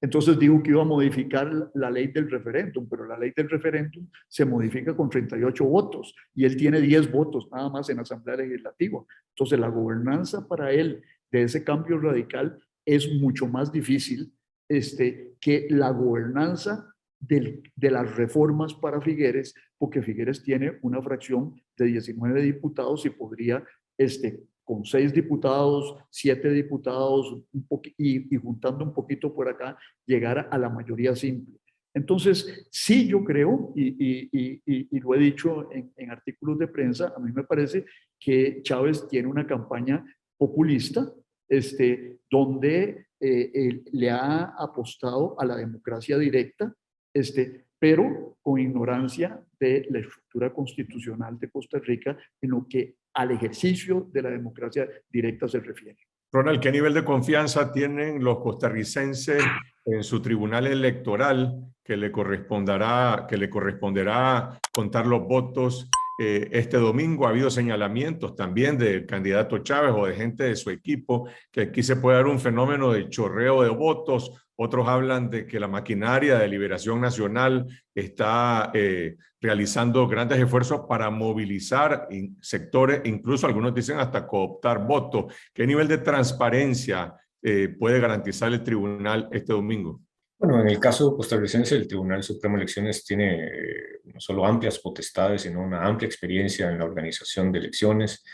Entonces dijo que iba a modificar la ley del referéndum, pero la ley del referéndum se modifica con 38 votos y él tiene 10 votos nada más en la Asamblea Legislativa. Entonces la gobernanza para él de ese cambio radical es mucho más difícil que la gobernanza de las reformas para Figueres, porque Figueres tiene una fracción de 19 diputados y podría con 6 diputados, 7 diputados y juntando un poquito por acá, llegar a la mayoría simple. Entonces, sí, yo creo, y lo he dicho en artículos de prensa, a mí me parece que Chávez tiene una campaña populista, donde le ha apostado a la democracia directa, pero con ignorancia de la estructura constitucional de Costa Rica en lo que al ejercicio de la democracia directa se refiere. Ronald, ¿qué nivel de confianza tienen los costarricenses en su tribunal electoral que le corresponderá contar los votos este domingo? Ha habido señalamientos también del candidato Chávez o de gente de su equipo que aquí se puede dar un fenómeno de chorreo de votos. Otros hablan de que la maquinaria de Liberación Nacional está realizando grandes esfuerzos para movilizar sectores, incluso algunos dicen hasta cooptar votos. ¿Qué nivel de transparencia puede garantizar el tribunal este domingo? Bueno, en el caso costarricense, el Tribunal Supremo de Elecciones tiene no solo amplias potestades, sino una amplia experiencia en la organización de elecciones.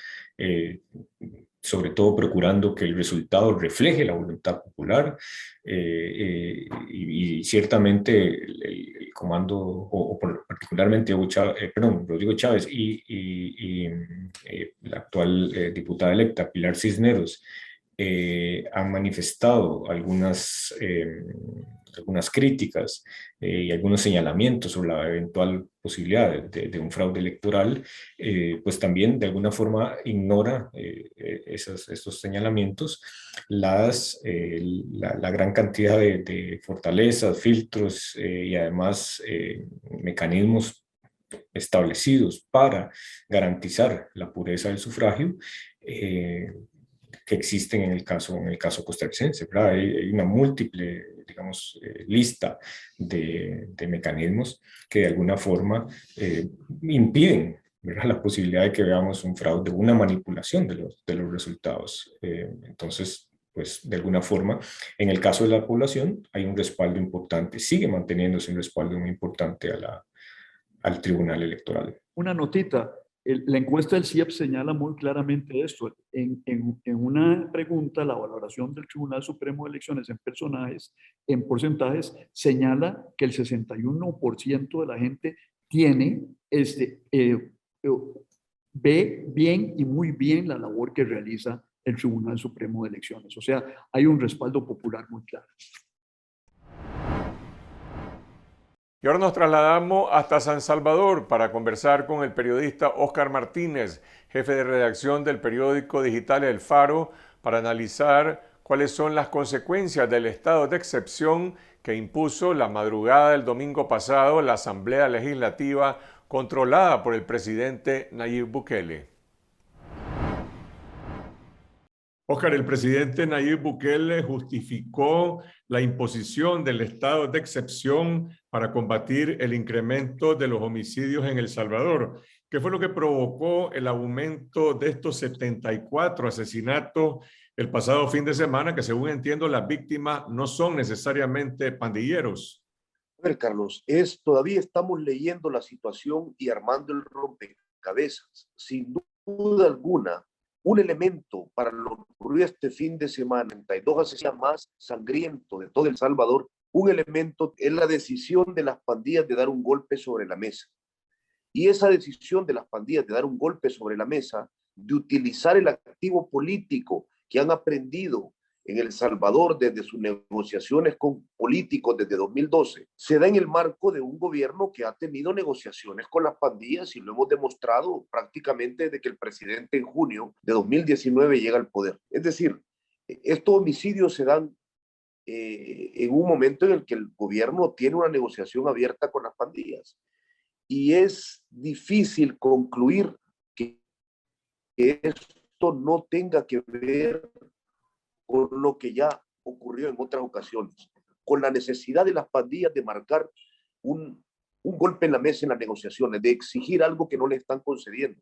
sobre todo procurando que el resultado refleje la voluntad popular, y ciertamente el comando, particularmente Rodrigo Chávez y la actual diputada electa Pilar Cisneros, han manifestado algunas críticas y algunos señalamientos sobre la eventual posibilidad de un fraude electoral, pues también de alguna forma ignora estos señalamientos, la gran cantidad de fortalezas, filtros y además mecanismos establecidos para garantizar la pureza del sufragio, que existen en el caso costarricense, ¿verdad? Hay una múltiple, digamos, lista de mecanismos que de alguna forma impiden, ¿verdad?, la posibilidad de que veamos un fraude, una manipulación de los resultados. Entonces, pues de alguna forma, en el caso de la población hay un respaldo importante, sigue manteniéndose un respaldo muy importante al Tribunal Electoral. Una notita, la encuesta del CIEP señala muy claramente esto. En una pregunta, la valoración del Tribunal Supremo de Elecciones en porcentajes, señala que el 61% de la gente tiene, ve bien y muy bien la labor que realiza el Tribunal Supremo de Elecciones. O sea, hay un respaldo popular muy claro. Y ahora nos trasladamos hasta San Salvador para conversar con el periodista Óscar Martínez, jefe de redacción del periódico digital El Faro, para analizar cuáles son las consecuencias del estado de excepción que impuso la madrugada del domingo pasado la Asamblea Legislativa controlada por el presidente Nayib Bukele. Óscar, el presidente Nayib Bukele justificó la imposición del estado de excepción para combatir el incremento de los homicidios en El Salvador. ¿Qué fue lo que provocó el aumento de estos 74 asesinatos el pasado fin de semana, que según entiendo las víctimas no son necesariamente pandilleros? A ver, Carlos, todavía estamos leyendo la situación y armando el rompecabezas. Sin duda alguna, un elemento para lo que ocurrió este fin de semana, 32 asesinatos más sangriento de todo El Salvador, un elemento es la decisión de las pandillas de dar un golpe sobre la mesa. Y esa decisión de las pandillas de dar un golpe sobre la mesa, de utilizar el activo político que han aprendido en El Salvador desde sus negociaciones con políticos desde 2012, se da en el marco de un gobierno que ha tenido negociaciones con las pandillas y lo hemos demostrado prácticamente desde que el presidente en junio de 2019 llega al poder. Es decir, estos homicidios se dan en un momento en el que el gobierno tiene una negociación abierta con las pandillas. Y es difícil concluir que esto no tenga que ver con lo que ya ocurrió en otras ocasiones, con la necesidad de las pandillas de marcar un golpe en la mesa en las negociaciones, de exigir algo que no le están concediendo.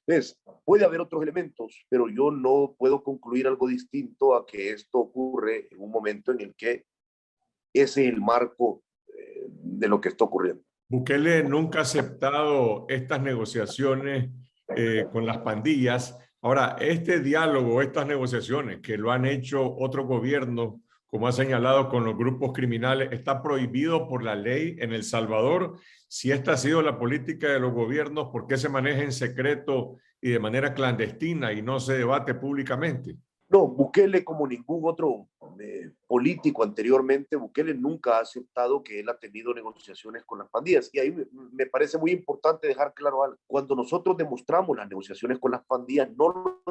Entonces, puede haber otros elementos, pero yo no puedo concluir algo distinto a que esto ocurre en un momento en el que ese es el marco de lo que está ocurriendo. Bukele nunca ha aceptado estas negociaciones con las pandillas. Ahora, este diálogo, estas negociaciones que lo han hecho otros gobiernos, como ha señalado con los grupos criminales, ¿está prohibido por la ley en El Salvador? Si esta ha sido la política de los gobiernos, ¿por qué se maneja en secreto y de manera clandestina y no se debate públicamente? No, Bukele, como ningún otro político anteriormente, Bukele nunca ha aceptado que él ha tenido negociaciones con las pandillas. Y ahí me parece muy importante dejar claro algo. Cuando nosotros demostramos las negociaciones con las pandillas, no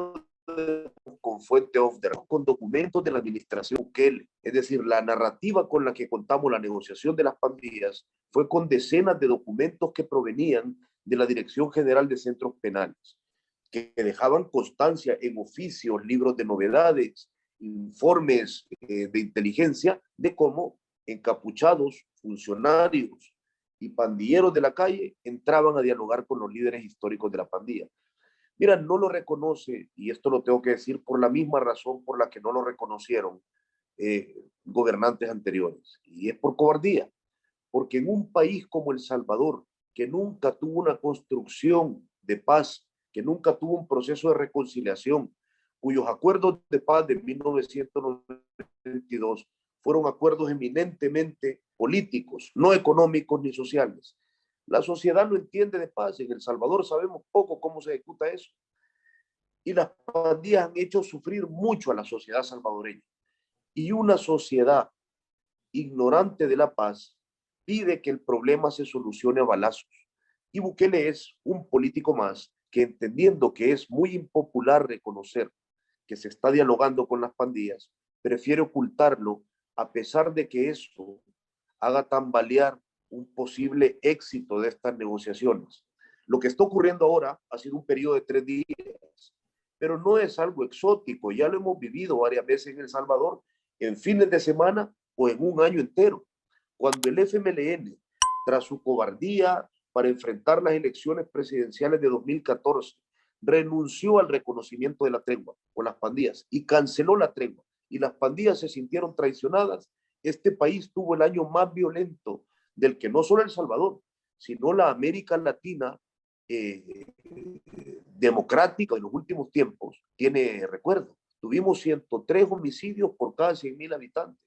con fuente off the record, con documentos de la administración Bukele. Es decir, la narrativa con la que contamos la negociación de las pandillas fue con decenas de documentos que provenían de la Dirección General de Centros Penales, que dejaban constancia en oficios, libros de novedades, informes de inteligencia de cómo encapuchados, funcionarios y pandilleros de la calle entraban a dialogar con los líderes históricos de la pandilla. Mira, no lo reconoce, y esto lo tengo que decir por la misma razón por la que no lo reconocieron gobernantes anteriores, y es por cobardía, porque en un país como El Salvador, que nunca tuvo una construcción de paz, que nunca tuvo un proceso de reconciliación, cuyos acuerdos de paz de 1992 fueron acuerdos eminentemente políticos, no económicos ni sociales. La sociedad no entiende de paz. En El Salvador sabemos poco cómo se ejecuta eso. Y las pandillas han hecho sufrir mucho a la sociedad salvadoreña. Y una sociedad ignorante de la paz pide que el problema se solucione a balazos. Y Bukele es un político más que, entendiendo que es muy impopular reconocer que se está dialogando con las pandillas, prefiere ocultarlo, a pesar de que eso haga tambalear un posible éxito de estas negociaciones. Lo que está ocurriendo ahora ha sido un periodo de 3 días, pero no es algo exótico. Ya lo hemos vivido varias veces en El Salvador, en fines de semana o en un año entero. Cuando el FMLN, tras su cobardía para enfrentar las elecciones presidenciales de 2014, renunció al reconocimiento de la tregua con las pandillas y canceló la tregua, y las pandillas se sintieron traicionadas, este país tuvo el año más violento del que no solo El Salvador, sino la América Latina democrática en los últimos tiempos tiene recuerdo. Tuvimos 103 homicidios por cada 100.000 habitantes.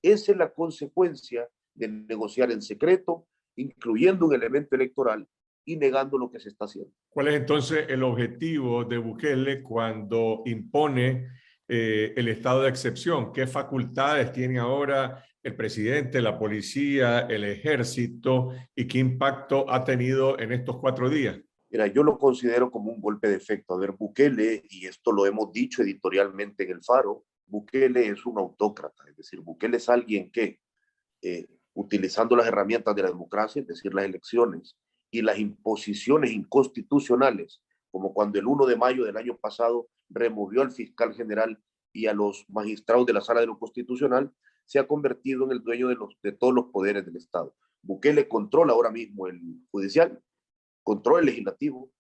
Esa es la consecuencia de negociar en secreto, incluyendo un elemento electoral y negando lo que se está haciendo. ¿Cuál es entonces el objetivo de Bukele cuando impone el estado de excepción? ¿Qué facultades tiene ahora el presidente, la policía, el ejército, y qué impacto ha tenido en estos 4 días? Mira, yo lo considero como un golpe de efecto. A ver, Bukele, y esto lo hemos dicho editorialmente en El Faro, Bukele es un autócrata, es decir, Bukele es alguien que, utilizando las herramientas de la democracia, es decir, las elecciones y las imposiciones inconstitucionales, como cuando el 1 de mayo del año pasado removió al fiscal general y a los magistrados de la Sala de lo Constitucional, se ha convertido en el dueño de todos los poderes del Estado. Bukele controla ahora mismo el judicial, controla el legislativo,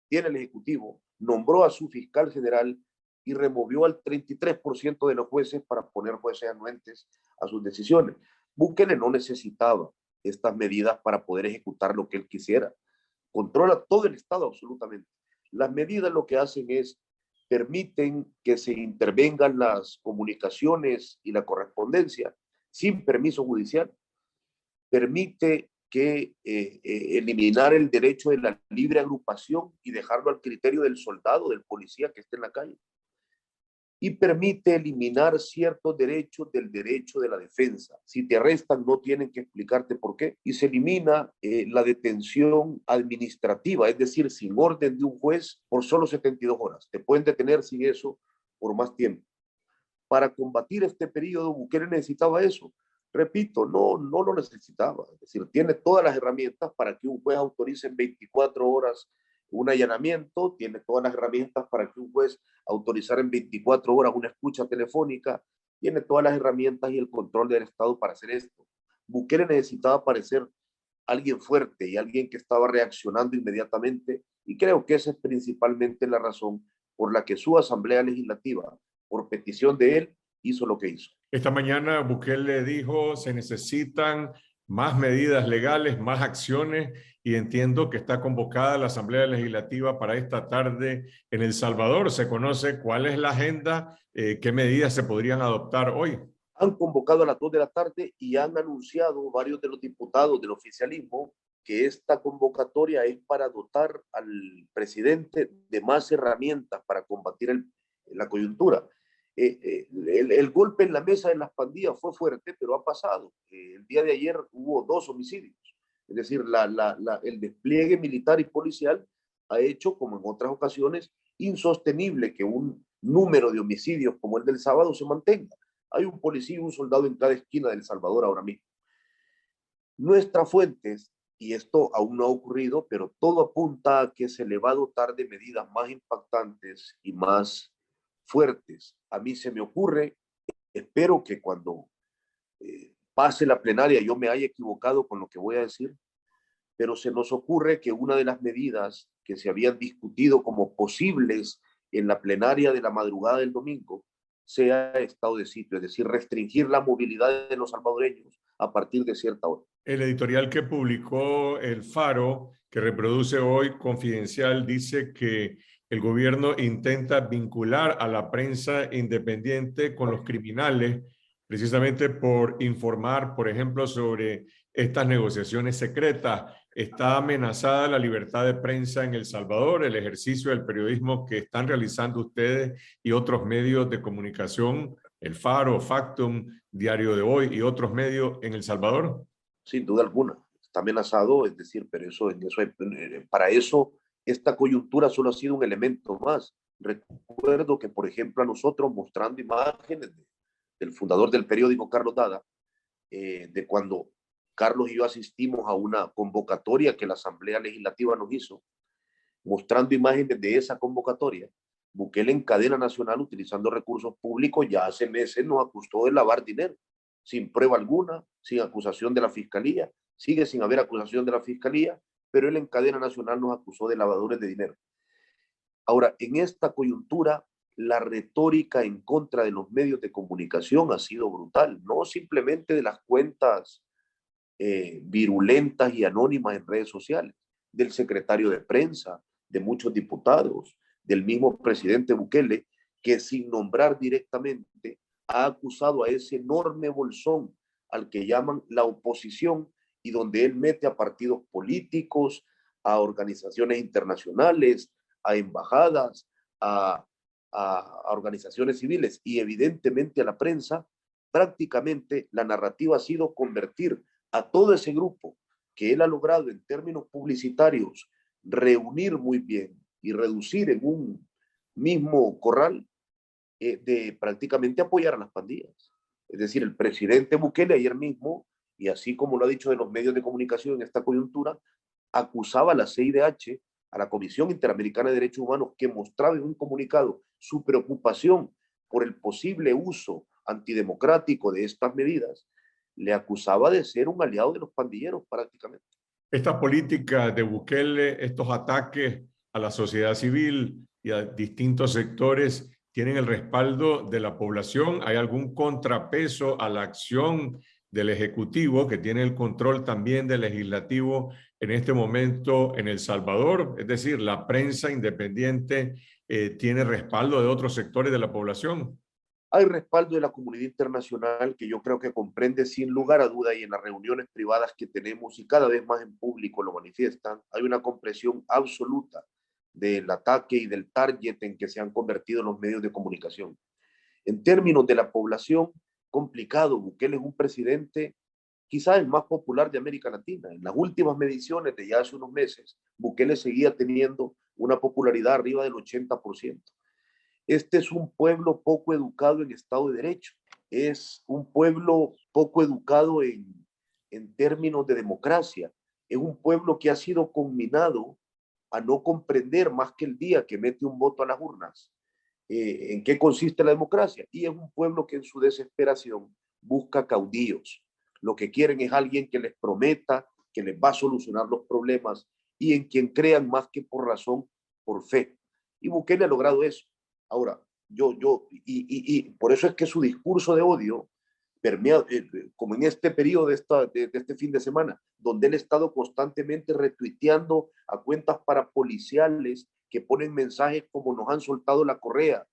tiene el ejecutivo, nombró a su fiscal general y removió al 33% de los jueces para poner jueces anuentes a sus decisiones. Bukele no necesitaba estas medidas para poder ejecutar lo que él quisiera. Controla todo el Estado absolutamente. Las medidas lo que hacen es permiten que se intervengan las comunicaciones y la correspondencia sin permiso judicial. Permite que eliminar el derecho de la libre agrupación y dejarlo al criterio del soldado, del policía que esté en la calle. Y permite eliminar ciertos derechos del derecho de la defensa. Si te arrestan, no tienen que explicarte por qué. Y se elimina la detención administrativa, es decir, sin orden de un juez por solo 72 horas. Te pueden detener sin eso por más tiempo. Para combatir este periodo, Bukele necesitaba eso. Repito, no lo necesitaba. Es decir, tiene todas las herramientas para que un juez autorice en 24 horas un allanamiento, tiene todas las herramientas para que un juez autorizara en 24 horas una escucha telefónica, tiene todas las herramientas y el control del Estado para hacer esto. Bukele necesitaba parecer alguien fuerte y alguien que estaba reaccionando inmediatamente, y creo que esa es principalmente la razón por la que su Asamblea Legislativa, por petición de él, hizo lo que hizo. Esta mañana Bukele dijo se necesitan más medidas legales, más acciones, y entiendo que está convocada la Asamblea Legislativa para esta tarde en El Salvador. ¿Se conoce cuál es la agenda? ¿Qué medidas se podrían adoptar hoy? Han convocado a las 2 de la tarde y han anunciado varios de los diputados del oficialismo que esta convocatoria es para dotar al presidente de más herramientas para combatir la coyuntura. El golpe en la mesa de las pandillas fue fuerte, pero ha pasado. El día de ayer hubo 2 homicidios. Es decir, el despliegue militar y policial ha hecho, como en otras ocasiones, insostenible que un número de homicidios como el del sábado se mantenga. Hay un policía y un soldado en cada esquina de El Salvador ahora mismo. Nuestras fuentes, y esto aún no ha ocurrido, pero todo apunta a que se le va a dotar de medidas más impactantes y más fuertes. A mí se me ocurre, espero que cuando pase la plenaria yo me haya equivocado con lo que voy a decir, pero se nos ocurre que una de las medidas que se habían discutido como posibles en la plenaria de la madrugada del domingo sea estado de sitio, es decir, restringir la movilidad de los salvadoreños a partir de cierta hora. El editorial que publicó El Faro, que reproduce hoy Confidencial, dice que el gobierno intenta vincular a la prensa independiente con los criminales, precisamente por informar, por ejemplo, sobre estas negociaciones secretas. ¿Está amenazada la libertad de prensa en El Salvador, el ejercicio del periodismo que están realizando ustedes y otros medios de comunicación, El Faro, Factum, Diario de Hoy y otros medios en El Salvador? Sin duda alguna, está amenazado, es decir, pero para eso esta coyuntura solo ha sido un elemento más. Recuerdo que, por ejemplo, a nosotros mostrando imágenes del fundador del periódico, Carlos Dada, de cuando Carlos y yo asistimos a una convocatoria que la Asamblea Legislativa nos hizo, mostrando imágenes de esa convocatoria, Bukele en cadena nacional, utilizando recursos públicos, ya hace meses nos acusó de lavar dinero, sin prueba alguna, sin acusación de la Fiscalía, sigue sin haber acusación de la Fiscalía, pero él en cadena nacional nos acusó de lavadores de dinero. Ahora, en esta coyuntura, la retórica en contra de los medios de comunicación ha sido brutal, no simplemente de las cuentas virulentas y anónimas en redes sociales, del secretario de prensa, de muchos diputados, del mismo presidente Bukele, que sin nombrar directamente ha acusado a ese enorme bolsón al que llaman la oposición y donde él mete a partidos políticos, a organizaciones internacionales, a embajadas, a organizaciones civiles y evidentemente a la prensa. Prácticamente la narrativa ha sido convertir a todo ese grupo que él ha logrado en términos publicitarios reunir muy bien y reducir en un mismo corral, de prácticamente apoyar a las pandillas. Es decir, el presidente Bukele ayer mismo, y así como lo ha dicho de los medios de comunicación en esta coyuntura, acusaba a la CIDH, a la Comisión Interamericana de Derechos Humanos, que mostraba en un comunicado su preocupación por el posible uso antidemocrático de estas medidas, le acusaba de ser un aliado de los pandilleros prácticamente. Esta política de Bukele, estos ataques a la sociedad civil y a distintos sectores, ¿tienen el respaldo de la población? ¿Hay algún contrapeso a la acción del Ejecutivo, que tiene el control también del Legislativo en este momento en El Salvador? Es decir, ¿la prensa independiente tiene respaldo de otros sectores de la población? Hay respaldo de la comunidad internacional que yo creo que comprende sin lugar a duda, y en las reuniones privadas que tenemos y cada vez más en público lo manifiestan, hay una comprensión absoluta del ataque y del target en que se han convertido los medios de comunicación. En términos de la población, complicado. Bukele es un presidente quizás el más popular de América Latina. En las últimas mediciones de ya hace unos meses, Bukele seguía teniendo una popularidad arriba del 80%. Este es un pueblo poco educado en Estado de Derecho, es un pueblo poco educado en términos de democracia, es un pueblo que ha sido conminado a no comprender más que el día que mete un voto a las urnas en qué consiste la democracia, y es un pueblo que en su desesperación busca caudillos. Lo que quieren es alguien que les prometa que les va a solucionar los problemas y en quien crean más que por razón, por fe. Y Bukele ha logrado eso. Ahora, y por eso es que su discurso de odio permea, como en este periodo de este fin de semana, donde él ha estado constantemente retuiteando a cuentas parapoliciales que ponen mensajes como nos han soltado la correa,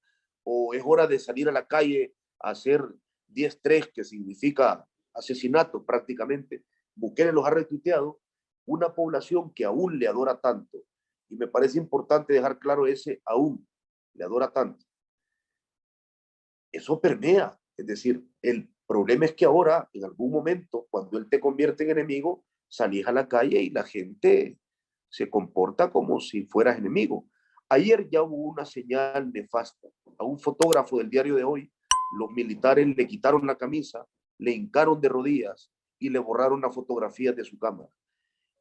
o es hora de salir a la calle a hacer 10-3, que significa asesinato prácticamente. Bukele los ha retuiteado, una población que aún le adora tanto, y me parece importante dejar claro ese aún, le adora tanto. Eso permea, es decir, el problema es que ahora, en algún momento, cuando él te convierte en enemigo, salís a la calle y la gente se comporta como si fueras enemigo. Ayer ya hubo una señal nefasta. A un fotógrafo del Diario de Hoy, los militares le quitaron la camisa, le hincaron de rodillas y le borraron las fotografías de su cámara.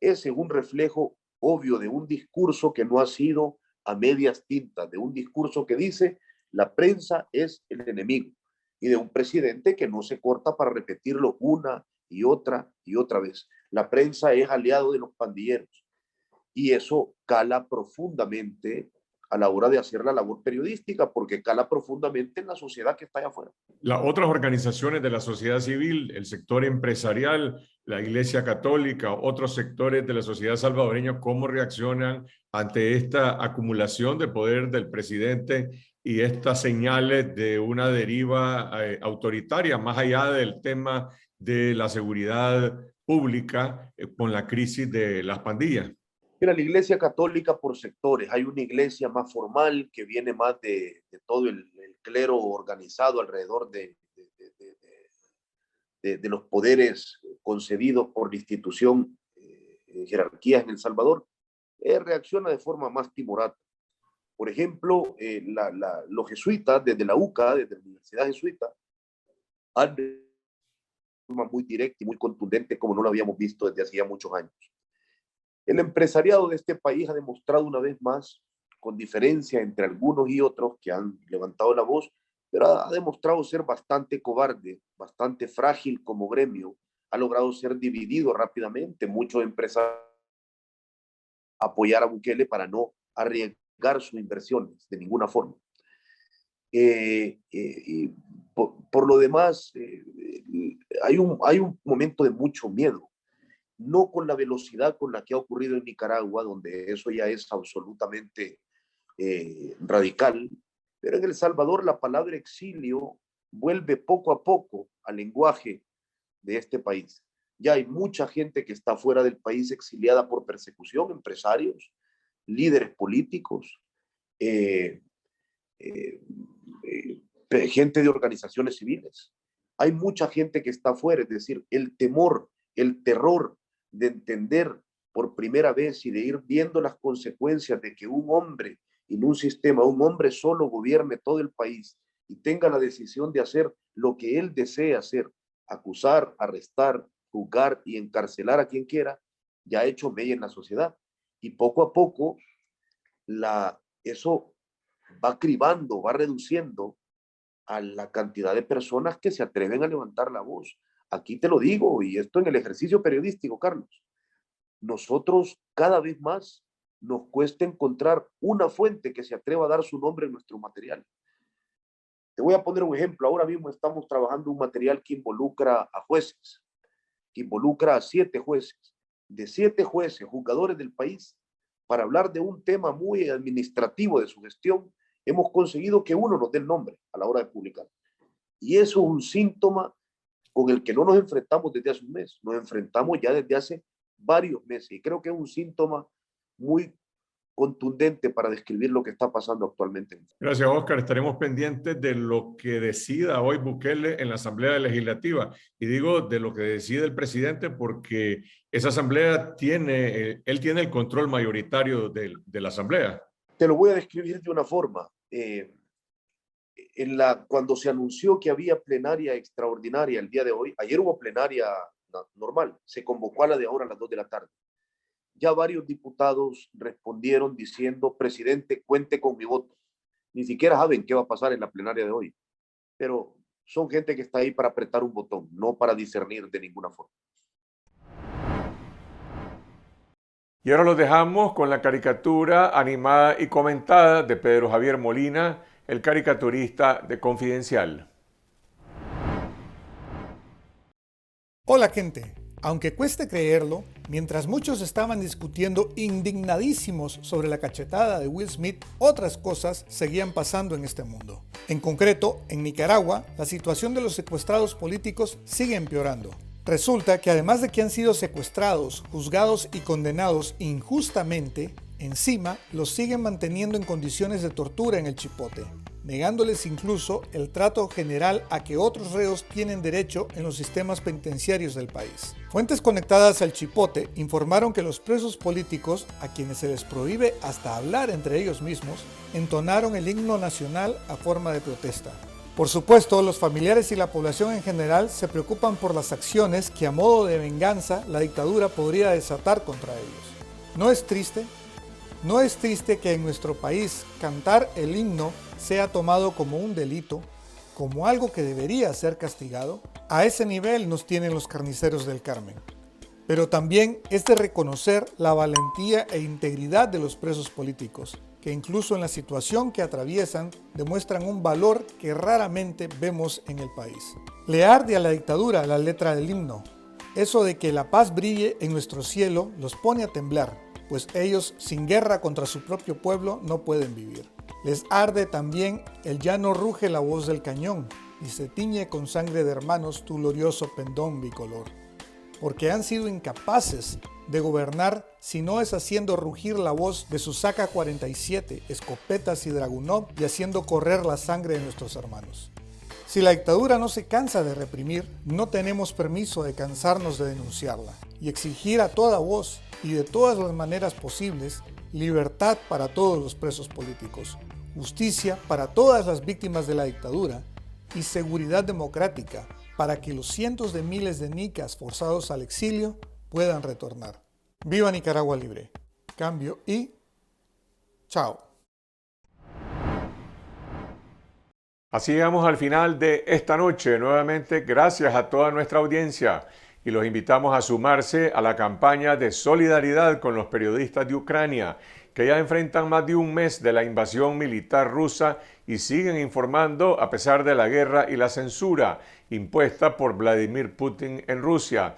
Ese es un reflejo obvio de un discurso que no ha sido a medias tintas, de un discurso que dice la prensa es el enemigo, y de un presidente que no se corta para repetirlo una y otra vez. La prensa es aliado de los pandilleros, y eso cala profundamente a la hora de hacer la labor periodística, porque cala profundamente en la sociedad que está allá afuera. Las otras organizaciones de la sociedad civil, el sector empresarial, la Iglesia Católica, otros sectores de la sociedad salvadoreña, ¿cómo reaccionan ante esta acumulación de poder del presidente y estas señales de una deriva autoritaria, más allá del tema de la seguridad pública con la crisis de las pandillas? Mira, la Iglesia Católica por sectores. Hay una iglesia más formal que viene más de todo el clero organizado alrededor de los poderes concebidos por la institución, jerarquías en El Salvador. Reacciona de forma más timorata. Por ejemplo, los jesuitas, desde la UCA, desde la Universidad Jesuita, han de forma muy directa y muy contundente, como no lo habíamos visto desde hacía muchos años. El empresariado de este país ha demostrado una vez más, con diferencia entre algunos y otros que han levantado la voz, pero ha demostrado ser bastante cobarde, bastante frágil como gremio, ha logrado ser dividido rápidamente. Muchos empresarios apoyar a Bukele para no arriesgar sus inversiones de ninguna forma. Por lo demás, hay un momento de mucho miedo. No con la velocidad con la que ha ocurrido en Nicaragua, donde eso ya es absolutamente radical, pero en El Salvador la palabra exilio vuelve poco a poco al lenguaje de este país. Ya hay mucha gente que está fuera del país exiliada por persecución, empresarios, líderes políticos, gente de organizaciones civiles. Hay mucha gente que está fuera, es decir, el temor, el terror de entender por primera vez y de ir viendo las consecuencias de que un hombre en un sistema, un hombre solo gobierne todo el país y tenga la decisión de hacer lo que él desea hacer, acusar, arrestar, juzgar y encarcelar a quien quiera, ya ha hecho mella en la sociedad. Y poco a poco eso va cribando, va reduciendo a la cantidad de personas que se atreven a levantar la voz. Aquí te lo digo, y esto en el ejercicio periodístico, Carlos, nosotros cada vez más nos cuesta encontrar una fuente que se atreva a dar su nombre en nuestro material. Te voy a poner un ejemplo. Ahora mismo estamos trabajando un material que involucra a jueces, que involucra a 7 jueces, de 7 jueces, juzgadores del país, para hablar de un tema muy administrativo de su gestión. Hemos conseguido que uno nos dé el nombre a la hora de publicar. Y eso es un síntoma con el que no nos enfrentamos desde hace un mes, nos enfrentamos ya desde hace varios meses, y creo que es un síntoma muy contundente para describir lo que está pasando actualmente. Gracias, Oscar. Estaremos pendientes de lo que decida hoy Bukele en la Asamblea Legislativa. Y digo de lo que decide el presidente porque esa Asamblea él tiene el control mayoritario de la Asamblea. Te lo voy a describir de una forma. Cuando se anunció que había plenaria extraordinaria el día de hoy, ayer hubo plenaria normal, se convocó a la de ahora a las 2 de la tarde. Ya varios diputados respondieron diciendo, presidente, cuente con mi voto. Ni siquiera saben qué va a pasar en la plenaria de hoy, pero son gente que está ahí para apretar un botón, no para discernir de ninguna forma. Y ahora los dejamos con la caricatura animada y comentada de Pedro Javier Molina, el caricaturista de Confidencial. Hola gente, aunque cueste creerlo, mientras muchos estaban discutiendo indignadísimos sobre la cachetada de Will Smith, otras cosas seguían pasando en este mundo. En concreto, en Nicaragua, la situación de los secuestrados políticos sigue empeorando. Resulta que además de que han sido secuestrados, juzgados y condenados injustamente, encima los siguen manteniendo en condiciones de tortura en el Chipote, negándoles incluso el trato general a que otros reos tienen derecho en los sistemas penitenciarios del país. Fuentes conectadas al Chipote informaron que los presos políticos, a quienes se les prohíbe hasta hablar entre ellos mismos, entonaron el himno nacional a forma de protesta. Por supuesto, los familiares y la población en general se preocupan por las acciones que a modo de venganza la dictadura podría desatar contra ellos. ¿No es triste? ¿No es triste que en nuestro país cantar el himno sea tomado como un delito, como algo que debería ser castigado? A ese nivel nos tienen los carniceros del Carmen. Pero también es de reconocer la valentía e integridad de los presos políticos, que incluso en la situación que atraviesan demuestran un valor que raramente vemos en el país. Le arde a la dictadura la letra del himno. Eso de que la paz brille en nuestro cielo los pone a temblar, pues ellos sin guerra contra su propio pueblo no pueden vivir. Les arde también el ya no ruge la voz del cañón, y se tiñe con sangre de hermanos tu glorioso pendón bicolor. Porque han sido incapaces de gobernar si no es haciendo rugir la voz de sus AK-47, escopetas y Dragunov y haciendo correr la sangre de nuestros hermanos. Si la dictadura no se cansa de reprimir, no tenemos permiso de cansarnos de denunciarla y exigir a toda voz y de todas las maneras posibles libertad para todos los presos políticos, justicia para todas las víctimas de la dictadura y seguridad democrática para que los cientos de miles de nicas forzados al exilio puedan retornar. ¡Viva Nicaragua Libre! Cambio y chao. Así llegamos al final de esta noche. Nuevamente, gracias a toda nuestra audiencia y los invitamos a sumarse a la campaña de solidaridad con los periodistas de Ucrania, que ya enfrentan más de un mes de la invasión militar rusa y siguen informando a pesar de la guerra y la censura impuesta por Vladimir Putin en Rusia.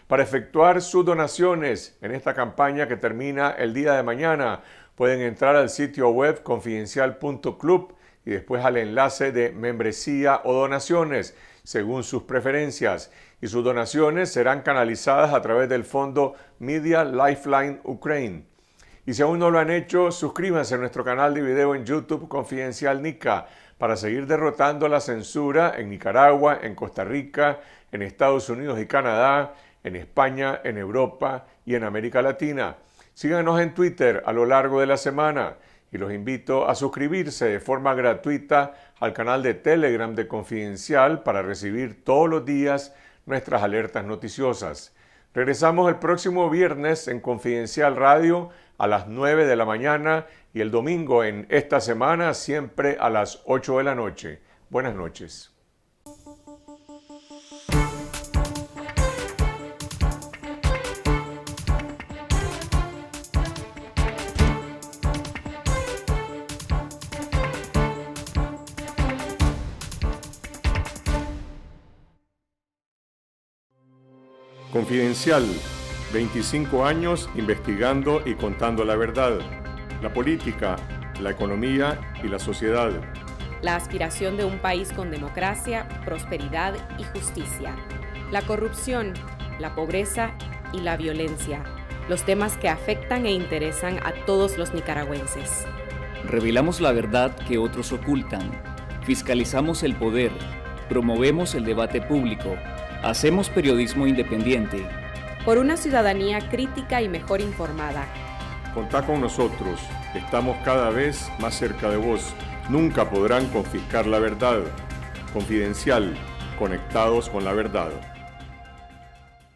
Para efectuar sus donaciones en esta campaña que termina el día de mañana, pueden entrar al sitio web confidencial.club y después al enlace de membresía o donaciones, según sus preferencias. Y sus donaciones serán canalizadas a través del fondo Media Lifeline Ukraine. Y si aún no lo han hecho, suscríbanse a nuestro canal de video en YouTube Confidencial Nica para seguir derrotando la censura en Nicaragua, en Costa Rica, en Estados Unidos y Canadá, en España, en Europa y en América Latina. Síganos en Twitter a lo largo de la semana y los invito a suscribirse de forma gratuita al canal de Telegram de Confidencial para recibir todos los días nuestras alertas noticiosas. Regresamos el próximo viernes en Confidencial Radio a las 9 de la mañana y el domingo en esta semana siempre a las 8 de la noche. Buenas noches. Confidencial, 25 años investigando y contando la verdad, la política, la economía y la sociedad. La aspiración de un país con democracia, prosperidad y justicia. La corrupción, la pobreza y la violencia. Los temas que afectan e interesan a todos los nicaragüenses. Revelamos la verdad que otros ocultan. Fiscalizamos el poder. Promovemos el debate público. Hacemos periodismo independiente. Por una ciudadanía crítica y mejor informada. Contá con nosotros. Estamos cada vez más cerca de vos. Nunca podrán confiscar la verdad. Confidencial. Conectados con la verdad.